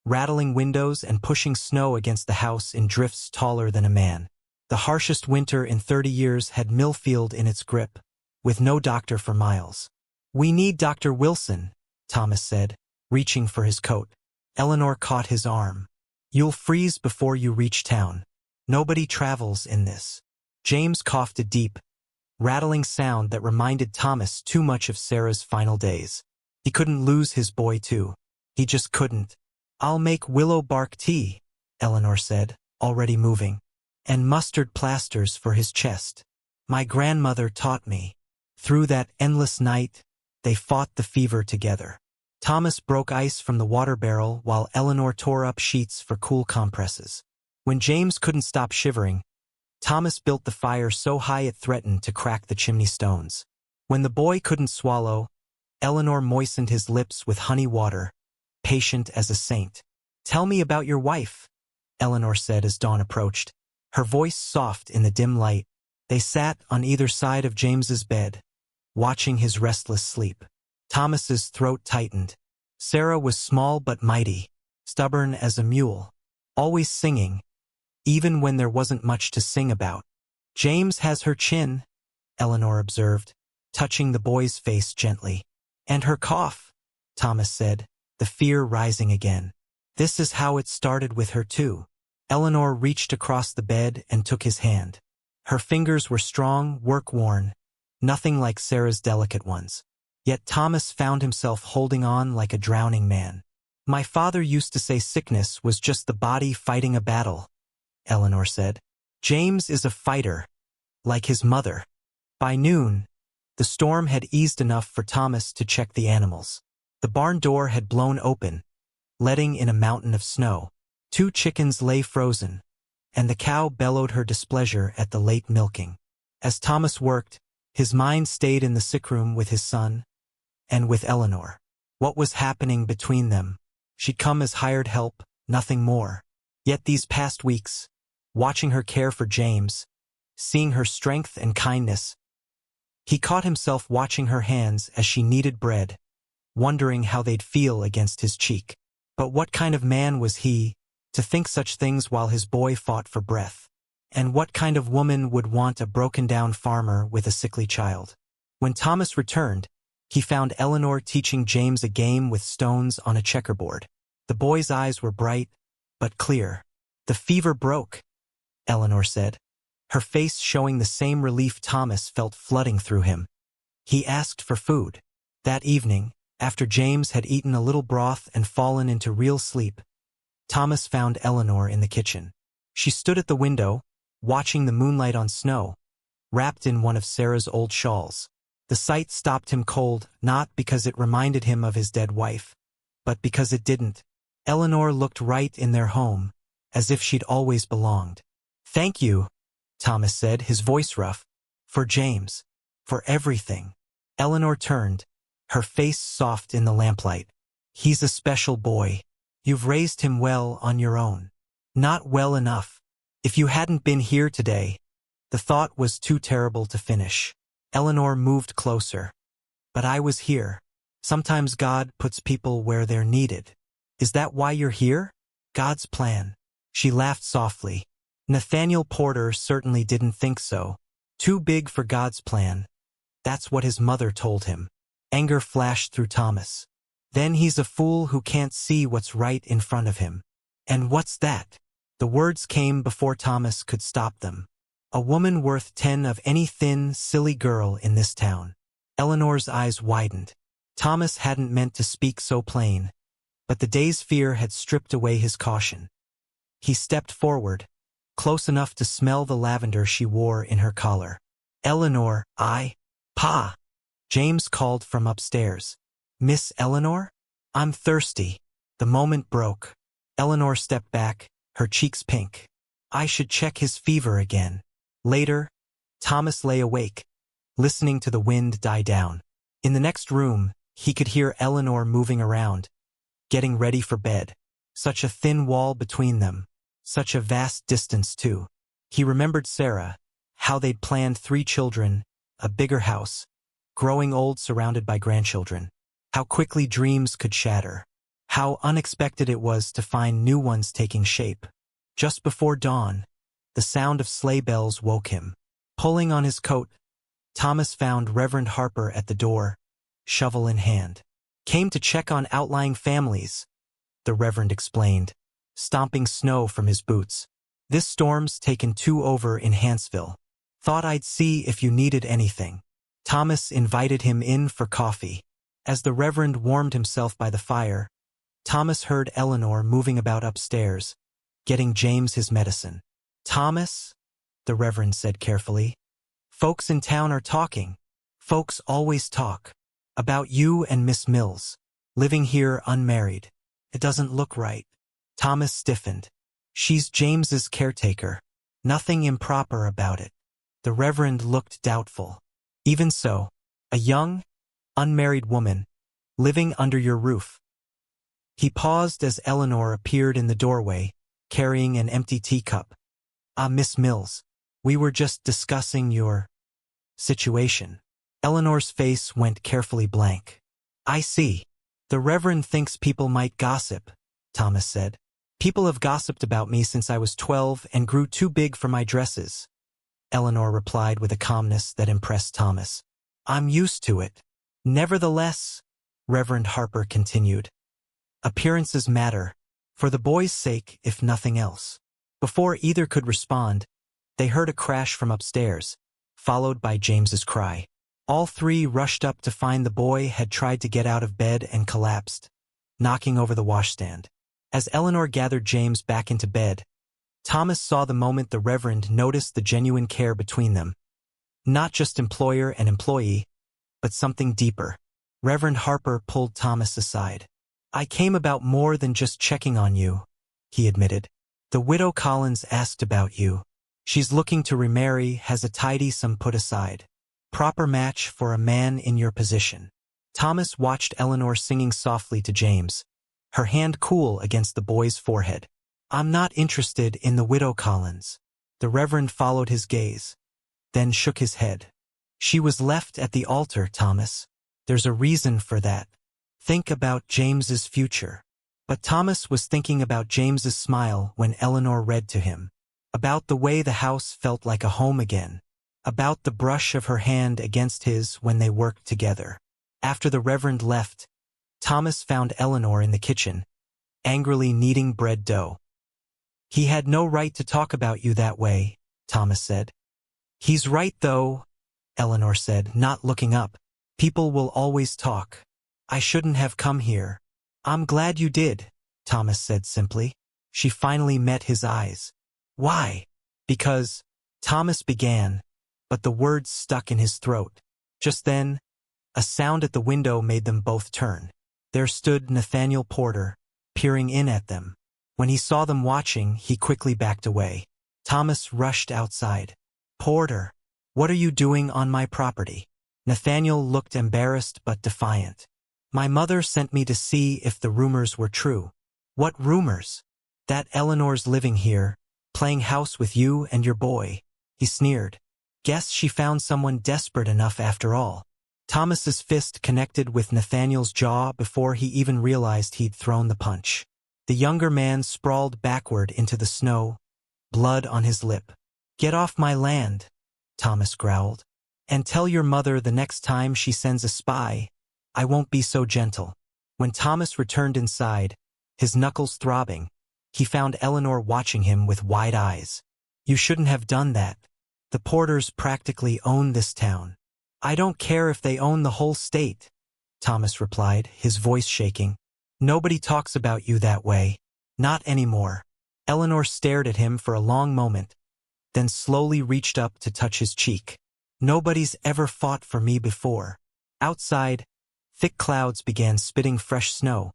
rattling windows and pushing snow against the house in drifts taller than a man. The harshest winter in 30 years had Millfield in its grip, with no doctor for miles. "We need Dr. Wilson," Thomas said, reaching for his coat. Eleanor caught his arm. "You'll freeze before you reach town. Nobody travels in this." James coughed a deep, rattling sound that reminded Thomas too much of Sarah's final days. He couldn't lose his boy too. He just couldn't. "I'll make willow bark tea," Eleanor said, already moving. "And mustard plasters for his chest. My grandmother taught me." Through that endless night, they fought the fever together. Thomas broke ice from the water barrel while Eleanor tore up sheets for cool compresses. When James couldn't stop shivering, Thomas built the fire so high it threatened to crack the chimney stones. When the boy couldn't swallow, Eleanor moistened his lips with honey water, patient as a saint. "Tell me about your wife," Eleanor said as dawn approached, her voice soft in the dim light. They sat on either side of James's bed, watching his restless sleep. Thomas's throat tightened. Sarah was small but mighty, stubborn as a mule, always singing, even when there wasn't much to sing about. "James has her chin," Eleanor observed, touching the boy's face gently. "And her cough," Thomas said, the fear rising again. "This is how it started with her too." Eleanor reached across the bed and took his hand. Her fingers were strong, work-worn, nothing like Sarah's delicate ones. Yet Thomas found himself holding on like a drowning man. "My father used to say sickness was just the body fighting a battle," Eleanor said. "James is a fighter, like his mother." By noon, the storm had eased enough for Thomas to check the animals. The barn door had blown open, letting in a mountain of snow. 2 chickens lay frozen, and the cow bellowed her displeasure at the late milking. As Thomas worked, his mind stayed in the sickroom with his son and with Eleanor. What was happening between them? She'd come as hired help, nothing more. Yet these past weeks, watching her care for James, seeing her strength and kindness, He caught himself watching her hands as she kneaded bread, wondering how they'd feel against his cheek. But what kind of man was he, to think such things while his boy fought for breath? And what kind of woman would want a broken-down farmer with a sickly child? When Thomas returned, he found Eleanor teaching James a game with stones on a checkerboard. The boy's eyes were bright, but clear. "The fever broke," Eleanor said, her face showing the same relief Thomas felt flooding through him. He asked for food. That evening, after James had eaten a little broth and fallen into real sleep, Thomas found Eleanor in the kitchen. She stood at the window, watching the moonlight on snow, wrapped in one of Sarah's old shawls. The sight stopped him cold, not because it reminded him of his dead wife, but because it didn't. Eleanor looked right in their home, as if she'd always belonged. "Thank you," Thomas said, his voice rough. "For James. For everything." Eleanor turned, her face soft in the lamplight. "He's a special boy. You've raised him well on your own." "Not well enough. If you hadn't been here today." The thought was too terrible to finish. Eleanor moved closer. "But I was here. Sometimes God puts people where they're needed." "Is that why you're here?" "God's plan." She laughed softly. Nathaniel Porter certainly didn't think so. Too big for God's plan. That's what his mother told him. Anger flashed through Thomas. "Then he's a fool who can't see what's right in front of him." "And what's that?" The words came before Thomas could stop them. "A woman worth 10 of any thin, silly girl in this town." Eleanor's eyes widened. Thomas hadn't meant to speak so plain, but the day's fear had stripped away his caution. He stepped forward, close enough to smell the lavender she wore in her collar. "Eleanor, Pa!" James called from upstairs. "Miss Eleanor? I'm thirsty." The moment broke. Eleanor stepped back, her cheeks pink. "I should check his fever again." Later, Thomas lay awake, listening to the wind die down. In the next room, he could hear Eleanor moving around, getting ready for bed. Such a thin wall between them, such a vast distance too. He remembered Sarah, how they'd planned 3 children, a bigger house, growing old surrounded by grandchildren. How quickly dreams could shatter. How unexpected it was to find new ones taking shape. Just before dawn, the sound of sleigh bells woke him. Pulling on his coat, Thomas found Reverend Harper at the door, shovel in hand. "Came to check on outlying families," the Reverend explained, stomping snow from his boots. "This storm's taken 2 over in Hanceville. Thought I'd see if you needed anything." Thomas invited him in for coffee. As the Reverend warmed himself by the fire, Thomas heard Eleanor moving about upstairs, getting James his medicine. "Thomas," the Reverend said carefully, "folks in town are talking. Folks always talk. About you and Miss Mills, living here unmarried. It doesn't look right." Thomas stiffened. "She's James's caretaker. Nothing improper about it." The Reverend looked doubtful. "Even so, a young, unmarried woman, living under your roof." He paused as Eleanor appeared in the doorway, carrying an empty teacup. Miss Mills, we were just discussing your situation." Eleanor's face went carefully blank. "I see. The Reverend thinks people might gossip," Thomas said. "People have gossiped about me since I was 12 and grew too big for my dresses," Eleanor replied with a calmness that impressed Thomas. "I'm used to it." "Nevertheless," Reverend Harper continued, "appearances matter, for the boy's sake if nothing else." Before either could respond, they heard a crash from upstairs, followed by James's cry. All 3 rushed up to find the boy had tried to get out of bed and collapsed, knocking over the washstand. As Eleanor gathered James back into bed, Thomas saw the moment the Reverend noticed the genuine care between them. Not just employer and employee, but something deeper. Reverend Harper pulled Thomas aside. "I came about more than just checking on you," he admitted. "The widow Collins asked about you. She's looking to remarry, has a tidy sum put aside. Proper match for a man in your position." Thomas watched Eleanor singing softly to James, her hand cool against the boy's forehead. "I'm not interested in the widow Collins." The Reverend followed his gaze, then shook his head. She was left at the altar, Thomas. There's a reason for that. Think about James's future. But Thomas was thinking about James's smile when Eleanor read to him. About the way the house felt like a home again. About the brush of her hand against his when they worked together. After the Reverend left, Thomas found Eleanor in the kitchen, angrily kneading bread dough. "He had no right to talk about you that way," Thomas said. "He's right, though," Eleanor said, not looking up. "People will always talk. I shouldn't have come here." "I'm glad you did," Thomas said simply. She finally met his eyes. "Why?" "Because," Thomas began, but the words stuck in his throat. Just then, a sound at the window made them both turn. There stood Nathaniel Porter, peering in at them. When he saw them watching, he quickly backed away. Thomas rushed outside. "Porter, what are you doing on my property?" Nathaniel looked embarrassed but defiant. "My mother sent me to see if the rumors were true." "What rumors?" "That Eleanor's living here, playing house with you and your boy," he sneered. "Guess she found someone desperate enough after all." Thomas's fist connected with Nathaniel's jaw before he even realized he'd thrown the punch. The younger man sprawled backward into the snow, blood on his lip. "Get off my land," Thomas growled. "And tell your mother the next time she sends a spy, I won't be so gentle." When Thomas returned inside, his knuckles throbbing, he found Eleanor watching him with wide eyes. "You shouldn't have done that. The Porters practically own this town." "I don't care if they own the whole state," Thomas replied, his voice shaking. "Nobody talks about you that way. Not anymore." Eleanor stared at him for a long moment, then slowly reached up to touch his cheek. "Nobody's ever fought for me before." Outside, thick clouds began spitting fresh snow,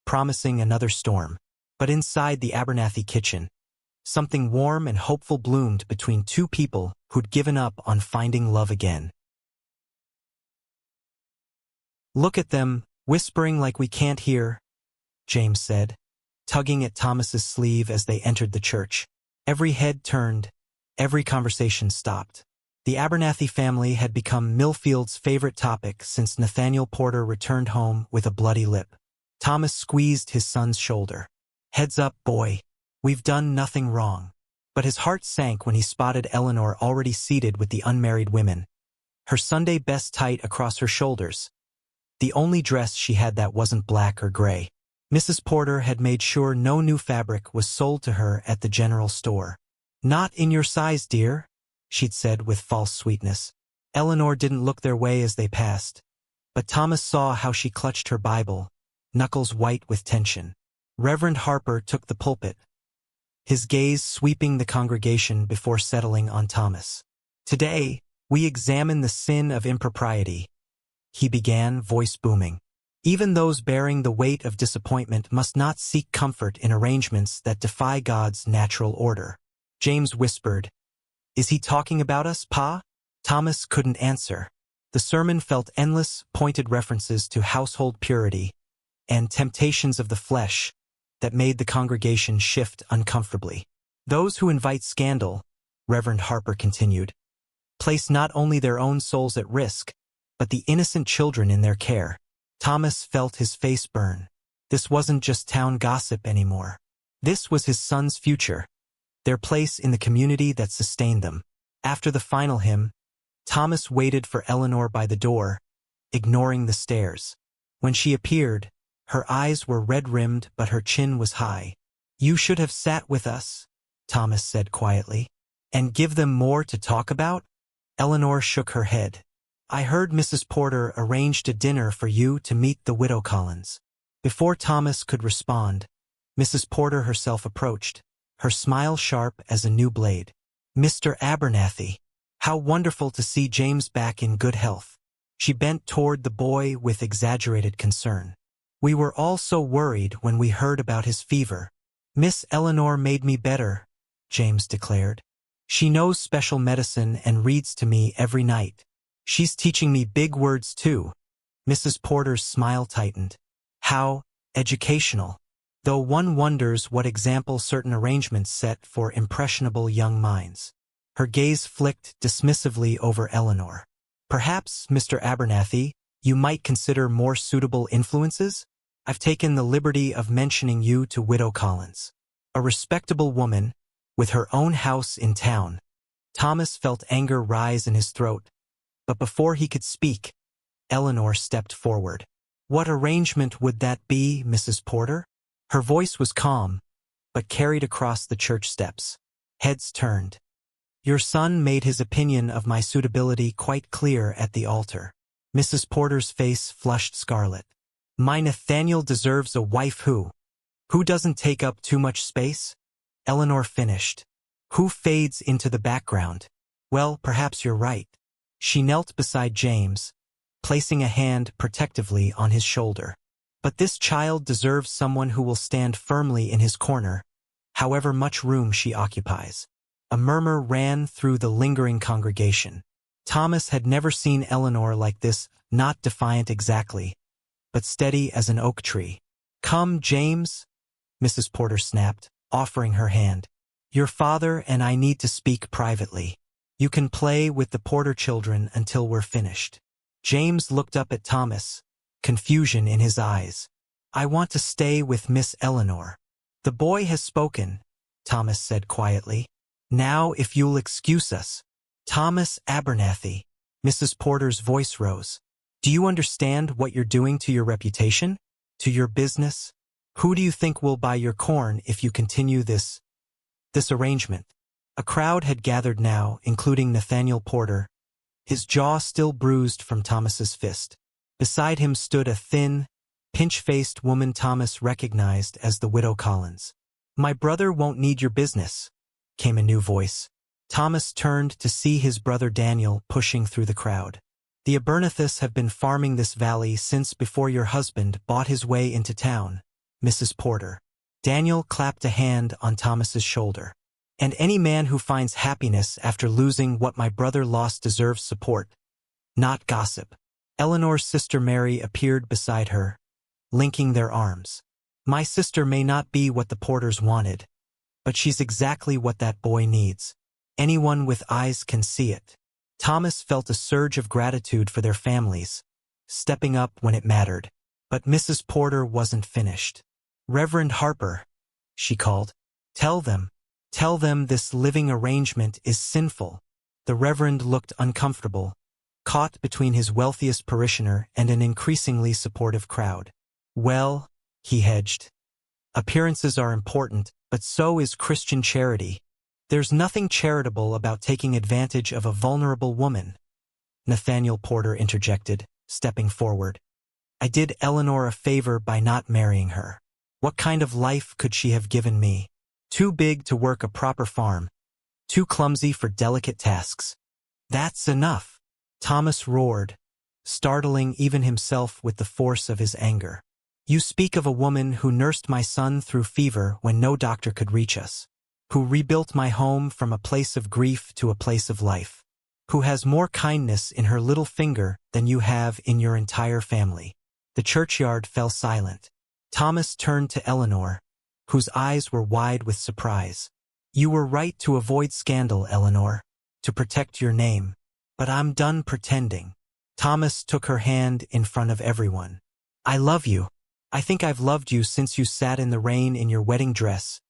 promising another storm. But inside the Abernathy kitchen, something warm and hopeful bloomed between two people who'd given up on finding love again. "Look at them, whispering like we can't hear," James said, tugging at Thomas's sleeve as they entered the church. Every head turned, every conversation stopped. The Abernathy family had become Millfield's favorite topic since Nathaniel Porter returned home with a bloody lip. Thomas squeezed his son's shoulder. "Heads up, boy. We've done nothing wrong." But his heart sank when he spotted Eleanor already seated with the unmarried women, her Sunday best tight across her shoulders, the only dress she had that wasn't black or gray. Mrs. Porter had made sure no new fabric was sold to her at the general store. "Not in your size, dear," she'd said with false sweetness. Eleanor didn't look their way as they passed, but Thomas saw how she clutched her Bible, knuckles white with tension. Reverend Harper took the pulpit, his gaze sweeping the congregation before settling on Thomas. "Today, we examine the sin of impropriety," he began, voice booming. "Even those bearing the weight of disappointment must not seek comfort in arrangements that defy God's natural order." James whispered, "Is he talking about us, Pa?" Thomas couldn't answer. The sermon felt endless, pointed references to household purity and temptations of the flesh that made the congregation shift uncomfortably. "Those who invite scandal," Reverend Harper continued, "place not only their own souls at risk, but the innocent children in their care." Thomas felt his face burn. This wasn't just town gossip anymore. This was his son's future, their place in the community that sustained them. After the final hymn, Thomas waited for Eleanor by the door, ignoring the stares. When she appeared, her eyes were red-rimmed but her chin was high. "You should have sat with us," Thomas said quietly. "And give them more to talk about?" Eleanor shook her head. "I heard Mrs. Porter arranged a dinner for you to meet the widow Collins." Before Thomas could respond, Mrs. Porter herself approached, her smile sharp as a new blade. "Mr. Abernathy, how wonderful to see James back in good health." She bent toward the boy with exaggerated concern. "We were all so worried when we heard about his fever." "Miss Eleanor made me better," James declared. "She knows special medicine and reads to me every night. She's teaching me big words too." Mrs. Porter's smile tightened. "How educational." Though one wonders what example certain arrangements set for impressionable young minds. Her gaze flicked dismissively over Eleanor. Perhaps, Mr. Abernathy, you might consider more suitable influences? I've taken the liberty of mentioning you to Widow Collins. A respectable woman, with her own house in town. Thomas felt anger rise in his throat, but before he could speak, Eleanor stepped forward. What arrangement would that be, Mrs. Porter? Her voice was calm, but carried across the church steps. Heads turned. Your son made his opinion of my suitability quite clear at the altar. Mrs. Porter's face flushed scarlet. My Nathaniel deserves a wife who doesn't take up too much space? Eleanor finished. Who fades into the background? Well, perhaps you're right. She knelt beside James, placing a hand protectively on his shoulder. But this child deserves someone who will stand firmly in his corner, however much room she occupies. A murmur ran through the lingering congregation. Thomas had never seen Eleanor like this, not defiant exactly, but steady as an oak tree. Come, James, Mrs. Porter snapped, offering her hand. Your father and I need to speak privately. You can play with the Porter children until we're finished. James looked up at Thomas, confusion in his eyes. I want to stay with Miss Eleanor. The boy has spoken, Thomas said quietly. Now if you'll excuse us. Thomas Abernathy. Mrs. Porter's voice rose. Do you understand what you're doing to your reputation? To your business? Who do you think will buy your corn if you continue this arrangement? A crowd had gathered now, including Nathaniel Porter, his jaw still bruised from Thomas's fist. Beside him stood a thin, pinch-faced woman Thomas recognized as the Widow Collins. My brother won't need your business, came a new voice. Thomas turned to see his brother Daniel pushing through the crowd. The Abernathy's have been farming this valley since before your husband bought his way into town, Mrs. Porter. Daniel clapped a hand on Thomas's shoulder. And any man who finds happiness after losing what my brother lost deserves support, not gossip. Eleanor's sister Mary appeared beside her, linking their arms. My sister may not be what the Porters wanted, but she's exactly what that boy needs. Anyone with eyes can see it. Thomas felt a surge of gratitude for their families, stepping up when it mattered. But Mrs. Porter wasn't finished. Reverend Harper, she called. Tell them this living arrangement is sinful. The Reverend looked uncomfortable, caught between his wealthiest parishioner and an increasingly supportive crowd. Well, he hedged. Appearances are important, but so is Christian charity. There's nothing charitable about taking advantage of a vulnerable woman, Nathaniel Porter interjected, stepping forward. I did Eleanor a favor by not marrying her. What kind of life could she have given me? Too big to work a proper farm, too clumsy for delicate tasks. That's enough, Thomas roared, startling even himself with the force of his anger. You speak of a woman who nursed my son through fever when no doctor could reach us, who rebuilt my home from a place of grief to a place of life, who has more kindness in her little finger than you have in your entire family. The churchyard fell silent. Thomas turned to Eleanor, whose eyes were wide with surprise. You were right to avoid scandal, Eleanor, to protect your name. But I'm done pretending. Thomas took her hand in front of everyone. I love you. I think I've loved you since you sat in the rain in your wedding dress,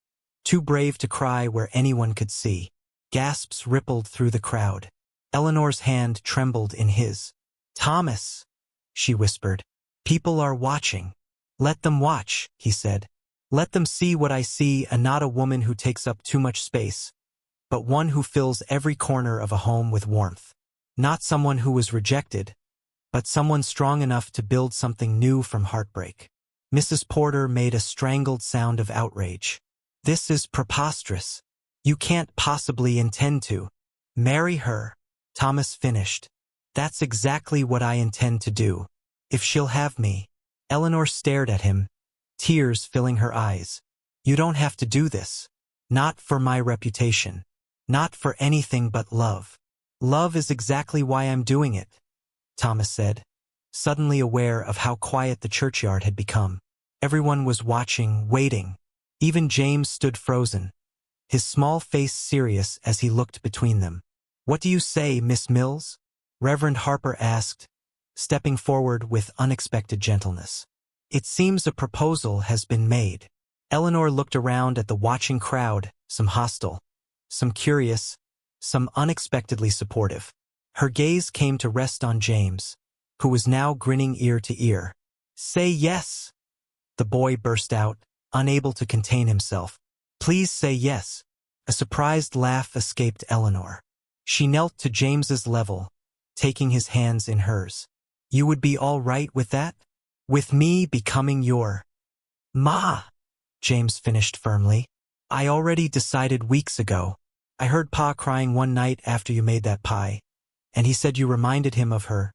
too brave to cry where anyone could see. Gasps rippled through the crowd. Eleanor's hand trembled in his. Thomas, she whispered. People are watching. Let them watch, he said. Let them see what I see, and not a woman who takes up too much space, but one who fills every corner of a home with warmth. Not someone who was rejected, but someone strong enough to build something new from heartbreak. Mrs. Porter made a strangled sound of outrage. This is preposterous. You can't possibly intend to marry her, Thomas finished. That's exactly what I intend to do, if she'll have me. Eleanor stared at him, tears filling her eyes. You don't have to do this. Not for my reputation. Not for anything but love. Love is exactly why I'm doing it, Thomas said, suddenly aware of how quiet the churchyard had become. Everyone was watching, waiting. Even James stood frozen, his small face serious as he looked between them. What do you say, Miss Mills? Reverend Harper asked, stepping forward with unexpected gentleness. It seems a proposal has been made. Eleanor looked around at the watching crowd, some hostile, some curious, some unexpectedly supportive. Her gaze came to rest on James, who was now grinning ear to ear. "Say yes!" the boy burst out, unable to contain himself. "Please say yes." A surprised laugh escaped Eleanor. She knelt to James's level, taking his hands in hers. "You would be all right with that? With me becoming your Ma?" James finished firmly. "I already decided weeks ago. I heard Pa crying one night after you made that pie, and he said you reminded him of her.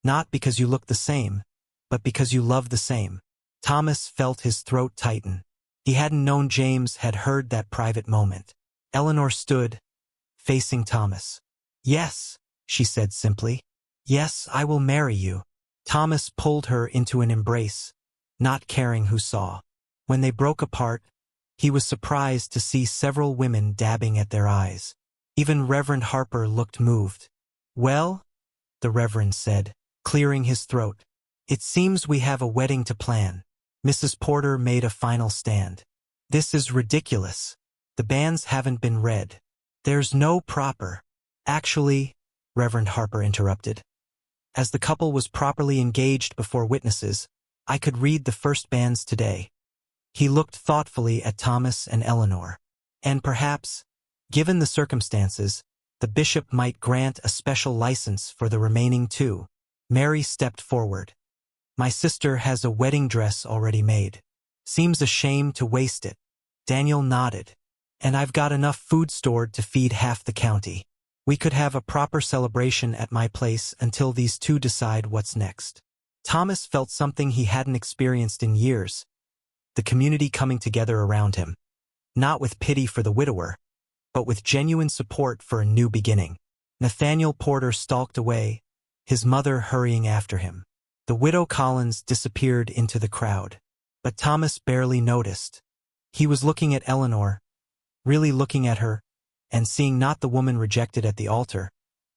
Not because you look the same, but because you love the same." Thomas felt his throat tighten. He hadn't known James had heard that private moment. Eleanor stood, facing Thomas. "Yes," she said simply. "Yes, I will marry you." Thomas pulled her into an embrace, not caring who saw. When they broke apart, he was surprised to see several women dabbing at their eyes. Even Reverend Harper looked moved. "Well," the Reverend said, clearing his throat, "it seems we have a wedding to plan." Mrs. Porter made a final stand. "This is ridiculous. The banns haven't been read. There's no proper—" "Actually," Reverend Harper interrupted, "as the couple was properly engaged before witnesses, I could read the first banns today." He looked thoughtfully at Thomas and Eleanor. "And perhaps, given the circumstances, the bishop might grant a special license for the remaining two." Mary stepped forward. "My sister has a wedding dress already made. Seems a shame to waste it." Daniel nodded. "And I've got enough food stored to feed half the county. We could have a proper celebration at my place until these two decide what's next." Thomas felt something he hadn't experienced in years, the community coming together around him, not with pity for the widower, but with genuine support for a new beginning. Nathaniel Porter stalked away, his mother hurrying after him. The widow Collins disappeared into the crowd, but Thomas barely noticed. He was looking at Eleanor, really looking at her, and seeing not the woman rejected at the altar,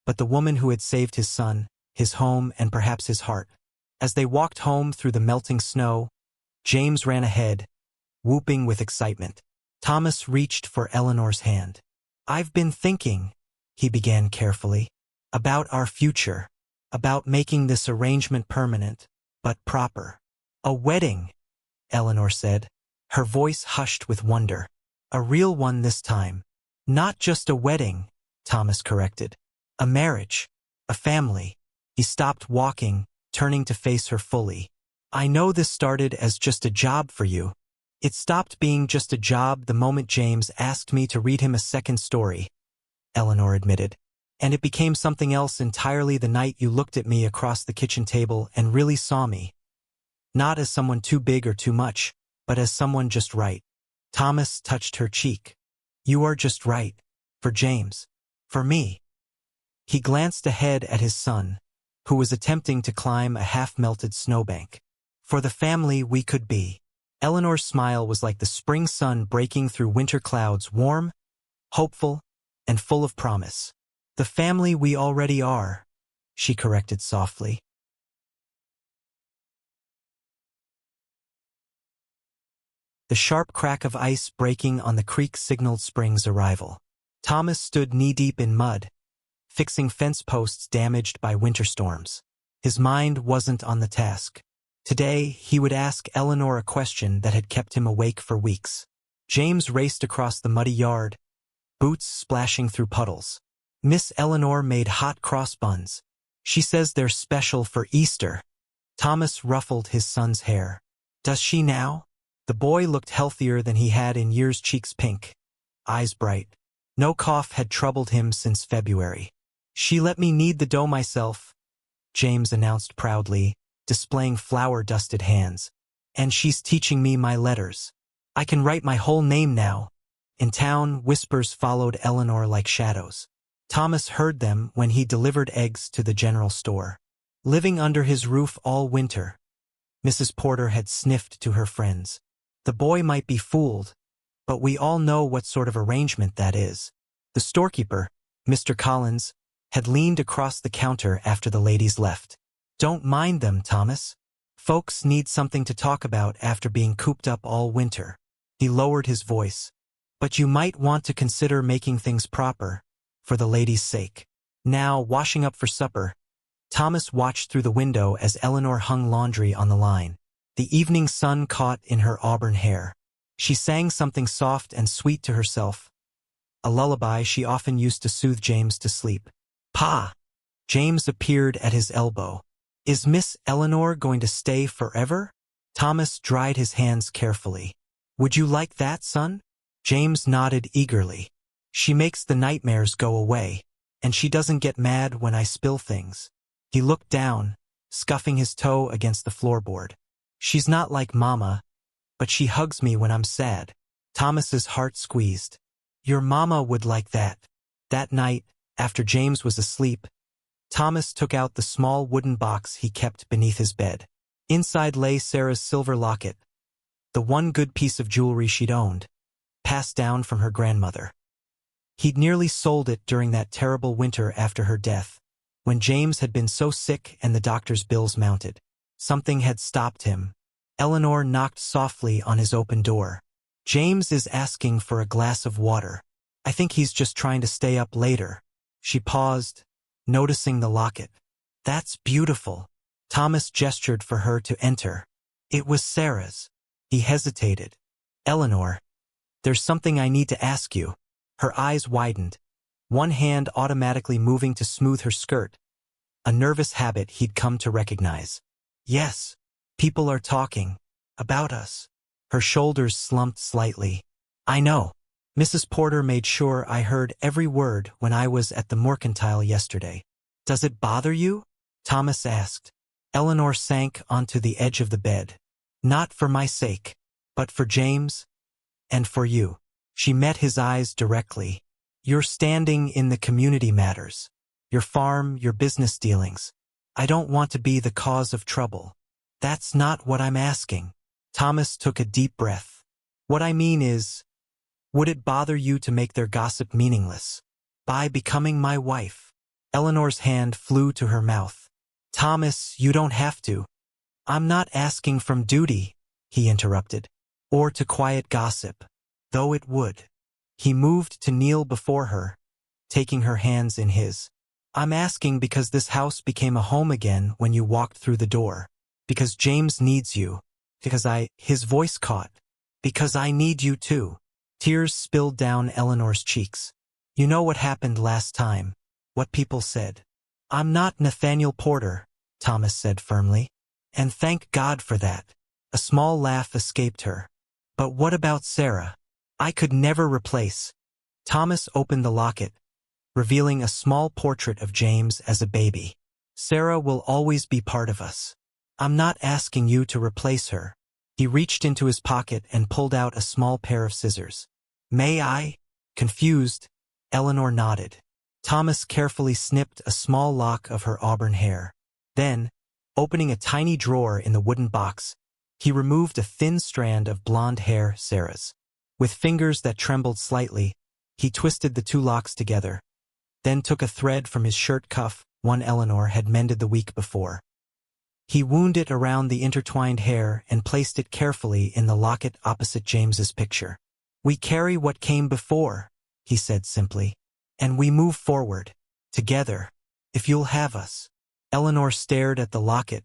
but the woman who had saved his son, his home, and perhaps his heart. As they walked home through the melting snow, James ran ahead, whooping with excitement. Thomas reached for Eleanor's hand. "I've been thinking," he began carefully, "about our future, about making this arrangement permanent, but proper." "A wedding," Eleanor said, her voice hushed with wonder. "A real one this time." "Not just a wedding," Thomas corrected. "A marriage, a family." He stopped walking, turning to face her fully. "I know this started as just a job for you. It stopped being just a job the moment James asked me to read him a second story," Eleanor admitted. "And it became something else entirely the night you looked at me across the kitchen table and really saw me. Not as someone too big or too much, but as someone just right." Thomas touched her cheek. "You are just right. For James. For me." He glanced ahead at his son, who was attempting to climb a half-melted snowbank. "For the family we could be." Eleanor's smile was like the spring sun breaking through winter clouds, warm, hopeful, and full of promise. "The family we already are," she corrected softly. The sharp crack of ice breaking on the creek signaled spring's arrival. Thomas stood knee-deep in mud, fixing fence posts damaged by winter storms. His mind wasn't on the task. Today, he would ask Eleanor a question that had kept him awake for weeks. James raced across the muddy yard, boots splashing through puddles. "Miss Eleanor made hot cross buns. She says they're special for Easter." Thomas ruffled his son's hair. "Does she now?" The boy looked healthier than he had in years, cheeks pink, eyes bright. No cough had troubled him since February. "She let me knead the dough myself," James announced proudly, displaying flour-dusted hands. "And she's teaching me my letters. I can write my whole name now." In town, whispers followed Eleanor like shadows. Thomas heard them when he delivered eggs to the general store. Living under his roof all winter, Mrs. Porter had sniffed to her friends. The boy might be fooled, but we all know what sort of arrangement that is. The storekeeper, Mr. Collins, had leaned across the counter after the ladies left. "Don't mind them, Thomas. Folks need something to talk about after being cooped up all winter." He lowered his voice. "But you might want to consider making things proper, for the ladies' sake." Now, washing up for supper, Thomas watched through the window as Eleanor hung laundry on the line. The evening sun caught in her auburn hair. She sang something soft and sweet to herself, a lullaby she often used to soothe James to sleep. "Pa!" James appeared at his elbow. "Is Miss Eleanor going to stay forever?" Thomas dried his hands carefully. "Would you like that, son?" James nodded eagerly. "She makes the nightmares go away, and she doesn't get mad when I spill things." He looked down, scuffing his toe against the floorboard. "She's not like Mama, but she hugs me when I'm sad." Thomas's heart squeezed. "Your mama would like that." That night, after James was asleep, Thomas took out the small wooden box he kept beneath his bed. Inside lay Sarah's silver locket, the one good piece of jewelry she'd owned, passed down from her grandmother. He'd nearly sold it during that terrible winter after her death, when James had been so sick and the doctor's bills mounted. Something had stopped him. Eleanor knocked softly on his open door. "James is asking for a glass of water. I think he's just trying to stay up later." She paused, noticing the locket. "That's beautiful." Thomas gestured for her to enter. It was Sarah's. He hesitated. "Eleanor, there's something I need to ask you." Her eyes widened, one hand automatically moving to smooth her skirt, a nervous habit he'd come to recognize. "Yes, people are talking about us." Her shoulders slumped slightly. "I know. Mrs. Porter made sure I heard every word when I was at the mercantile yesterday." "Does it bother you?" Thomas asked. Eleanor sank onto the edge of the bed. "Not for my sake, but for James, and for you." She met his eyes directly. "Your standing in the community matters. Your farm, your business dealings. I don't want to be the cause of trouble." "That's not what I'm asking." Thomas took a deep breath. "What I mean is, would it bother you to make their gossip meaningless by becoming my wife?" Eleanor's hand flew to her mouth. "Thomas, you don't have to." "I'm not asking from duty," he interrupted, "or to quiet gossip, though it would." He moved to kneel before her, taking her hands in his. "I'm asking because this house became a home again when you walked through the door. Because James needs you. Because his voice caught. Because I need you too." Tears spilled down Eleanor's cheeks. "You know what happened last time, what people said." "I'm not Nathaniel Porter," Thomas said firmly. "And thank God for that." A small laugh escaped her. "But what about Sarah? I could never replace." Thomas opened the locket, revealing a small portrait of James as a baby. "Sarah will always be part of us. I'm not asking you to replace her." He reached into his pocket and pulled out a small pair of scissors. "May I?" Confused, Eleanor nodded. Thomas carefully snipped a small lock of her auburn hair. Then, opening a tiny drawer in the wooden box, he removed a thin strand of blonde hair, Sarah's. With fingers that trembled slightly, he twisted the two locks together, then took a thread from his shirt cuff, one Eleanor had mended the week before. He wound it around the intertwined hair and placed it carefully in the locket opposite James's picture. "We carry what came before," he said simply, "and we move forward, together, if you'll have us." Eleanor stared at the locket,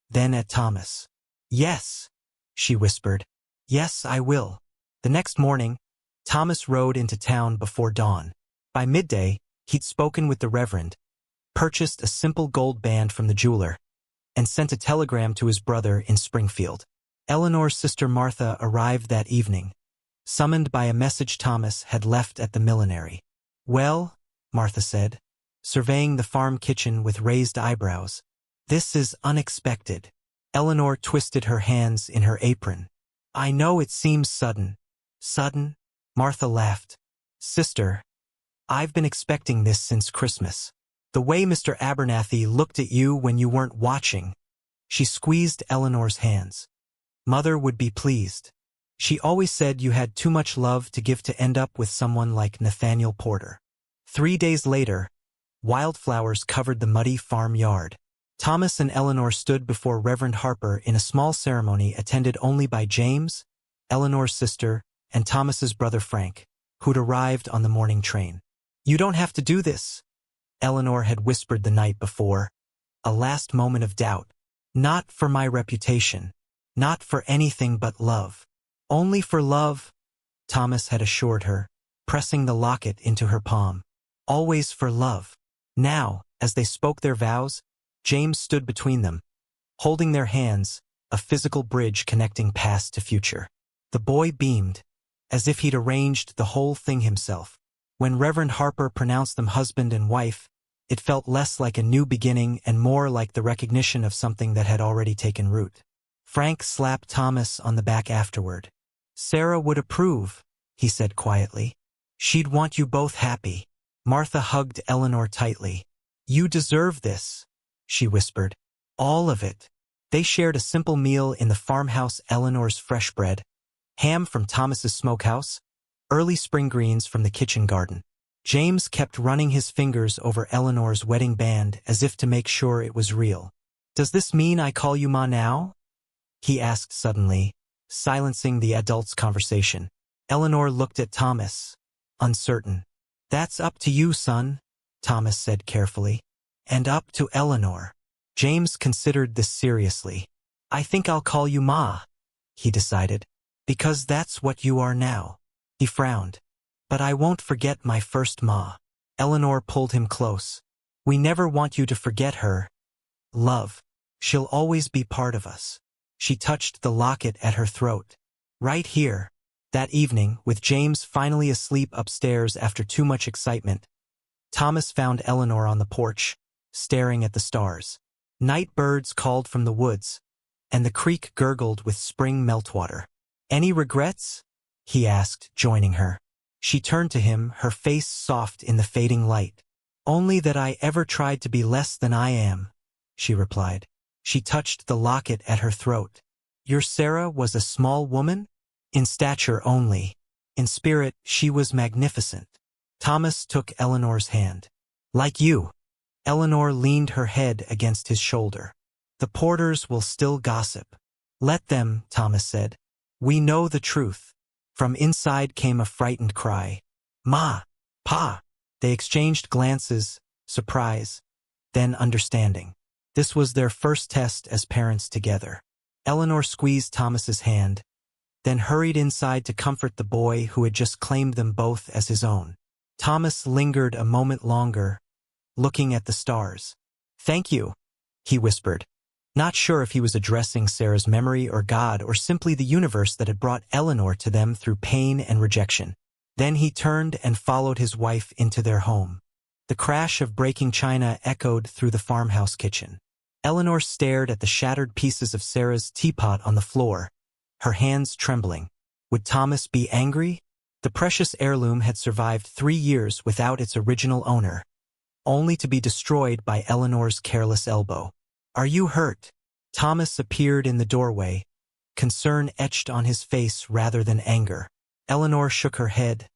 then at Thomas. "Yes," she whispered. "Yes, I will." The next morning, Thomas rode into town before dawn. By midday, he'd spoken with the Reverend, purchased a simple gold band from the jeweler, and sent a telegram to his brother in Springfield. Eleanor's sister Martha arrived that evening, summoned by a message Thomas had left at the millinery. "Well," Martha said, surveying the farm kitchen with raised eyebrows, "this is unexpected." Eleanor twisted her hands in her apron. "I know it seems sudden." "Sudden?" Martha laughed. "Sister, I've been expecting this since Christmas. The way Mr. Abernathy looked at you when you weren't watching." She squeezed Eleanor's hands. "Mother would be pleased. She always said you had too much love to give to end up with someone like Nathaniel Porter." 3 days later, Wildflowers covered the muddy farm yard. Thomas and Eleanor stood before Reverend Harper in a small ceremony attended only by James, Eleanor's sister, and Thomas's brother Frank, who'd arrived on the morning train. "You don't have to do this," Eleanor had whispered the night before, a last moment of doubt. "Not for my reputation. Not for anything but love. Only for love," Thomas had assured her, pressing the locket into her palm. "Always for love." Now, as they spoke their vows, James stood between them, holding their hands, a physical bridge connecting past to future. The boy beamed, as if he'd arranged the whole thing himself. When Reverend Harper pronounced them husband and wife, it felt less like a new beginning and more like the recognition of something that had already taken root. Frank slapped Thomas on the back afterward. "Sarah would approve," he said quietly. "She'd want you both happy." Martha hugged Eleanor tightly. "You deserve this," she whispered. "All of it." They shared a simple meal in the farmhouse, Eleanor's fresh bread, ham from Thomas's smokehouse, early spring greens from the kitchen garden. James kept running his fingers over Eleanor's wedding band as if to make sure it was real. "Does this mean I call you Ma now?" he asked suddenly, silencing the adults' conversation. Eleanor looked at Thomas, uncertain. "That's up to you, son," Thomas said carefully. "And up to Eleanor." James considered this seriously. "I think I'll call you Ma," he decided, "because that's what you are now." He frowned. "But I won't forget my first Ma." Eleanor pulled him close. "We never want you to forget her. Love. She'll always be part of us." She touched the locket at her throat. "Right here." That evening, with James finally asleep upstairs after too much excitement, Thomas found Eleanor on the porch, staring at the stars. Night birds called from the woods, and the creek gurgled with spring meltwater. "Any regrets?" he asked, joining her. She turned to him, her face soft in the fading light. "Only that I ever tried to be less than I am," she replied. She touched the locket at her throat. "Your Sarah was a small woman?" "In stature only. In spirit, she was magnificent." Thomas took Eleanor's hand. "Like you." Eleanor leaned her head against his shoulder. "The Porters will still gossip." "Let them," Thomas said. "We know the truth." From inside came a frightened cry. "Ma! Pa!" They exchanged glances, surprise, then understanding. This was their first test as parents together. Eleanor squeezed Thomas's hand, then hurried inside to comfort the boy who had just claimed them both as his own. Thomas lingered a moment longer, looking at the stars. "Thank you," he whispered, not sure if he was addressing Sarah's memory or God or simply the universe that had brought Eleanor to them through pain and rejection. Then he turned and followed his wife into their home. The crash of breaking china echoed through the farmhouse kitchen. Eleanor stared at the shattered pieces of Sarah's teapot on the floor, her hands trembling. Would Thomas be angry? The precious heirloom had survived 3 years without its original owner, only to be destroyed by Eleanor's careless elbow. "Are you hurt?" Thomas appeared in the doorway, concern etched on his face rather than anger. Eleanor shook her head,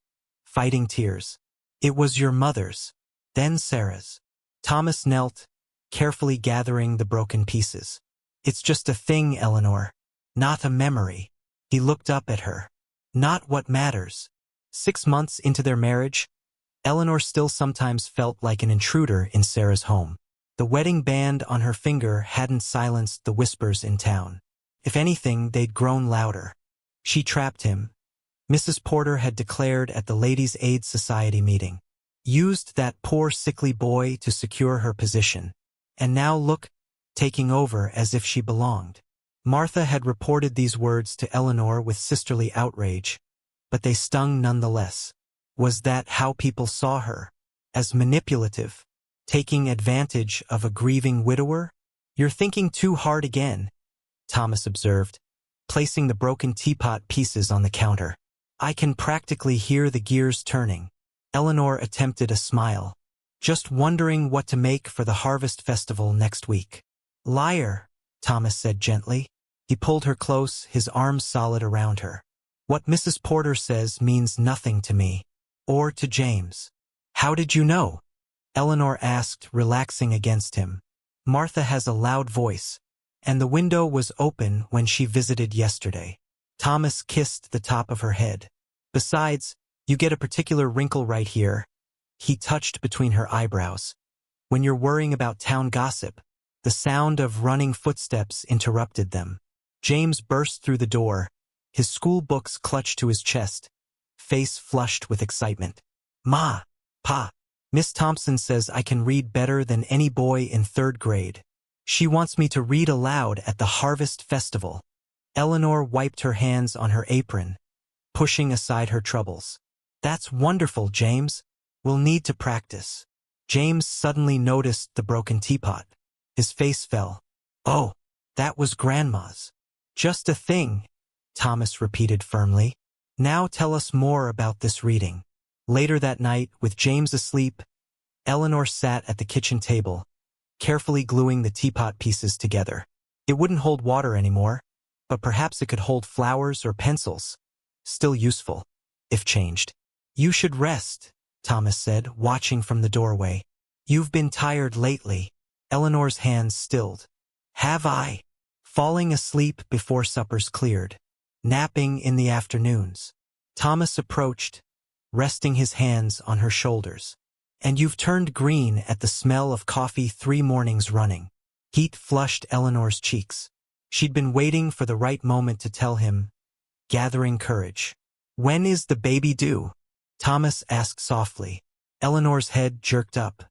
fighting tears. "It was your mother's, then Sarah's." Thomas knelt, carefully gathering the broken pieces. "It's just a thing, Eleanor. Not a memory." He looked up at her. "Not what matters." 6 months into their marriage, Eleanor still sometimes felt like an intruder in Sarah's home. The wedding band on her finger hadn't silenced the whispers in town. If anything, they'd grown louder. She trapped him. Mrs. Porter had declared at the Ladies' Aid Society meeting. Used that poor sickly boy to secure her position. And now look, taking over as if she belonged. Martha had reported these words to Eleanor with sisterly outrage, but they stung nonetheless. Was that how people saw her? As manipulative, taking advantage of a grieving widower? "You're thinking too hard again," Thomas observed, placing the broken teapot pieces on the counter. "I can practically hear the gears turning." Eleanor attempted a smile. "Just wondering what to make for the harvest festival next week." "Liar," Thomas said gently. He pulled her close, his arms solid around her. "What Mrs. Porter says means nothing to me. Or to James." "How did you know?" Eleanor asked, relaxing against him. Martha has a loud voice, and the window was open when she visited yesterday. Thomas kissed the top of her head. Besides, you get a particular wrinkle right here. He touched between her eyebrows. When you're worrying about town gossip. The sound of running footsteps interrupted them. James burst through the door, his school books clutched to his chest, face flushed with excitement. Ma, Pa, Miss Thompson says I can read better than any boy in 3rd grade. She wants me to read aloud at the Harvest Festival. Eleanor wiped her hands on her apron, pushing aside her troubles. That's wonderful, James. We'll need to practice. James suddenly noticed the broken teapot. His face fell. Oh, that was Grandma's. Just a thing, Thomas repeated firmly. Now tell us more about this reading. Later that night, with James asleep, Eleanor sat at the kitchen table, carefully gluing the teapot pieces together. It wouldn't hold water anymore, but perhaps it could hold flowers or pencils. Still useful, if changed. You should rest, Thomas said, watching from the doorway. You've been tired lately. Eleanor's hands stilled. Have I? Falling asleep before supper's cleared. Napping in the afternoons. Thomas approached, resting his hands on her shoulders. And you've turned green at the smell of coffee 3 mornings running. Heat flushed Eleanor's cheeks. She'd been waiting for the right moment to tell him, gathering courage. When is the baby due? Thomas asked softly. Eleanor's head jerked up.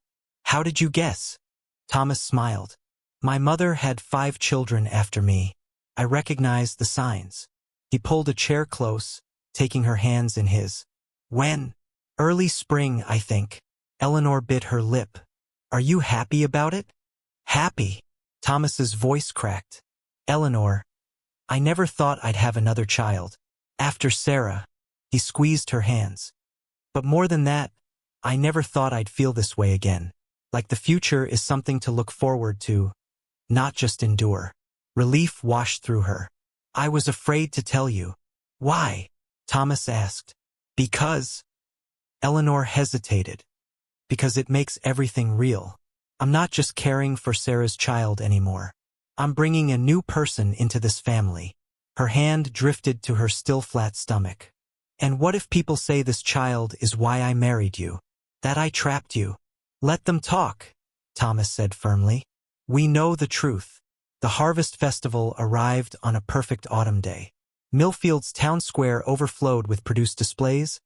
How did you guess? Thomas smiled. My mother had 5 children after me. I recognized the signs. He pulled a chair close, taking her hands in his. When? Early spring, I think. Eleanor bit her lip. Are you happy about it? Happy? Thomas's voice cracked. Eleanor, I never thought I'd have another child. After Sarah. He squeezed her hands. But more than that, I never thought I'd feel this way again. Like the future is something to look forward to, not just endure. Relief washed through her. I was afraid to tell you. Why? Thomas asked. Because. Eleanor hesitated. Because it makes everything real. I'm not just caring for Sarah's child anymore. I'm bringing a new person into this family. Her hand drifted to her still flat stomach. And what if people say this child is why I married you? That I trapped you? Let them talk, Thomas said firmly. We know the truth. The Harvest Festival arrived on a perfect autumn day. Millfield's town square overflowed with produced displays,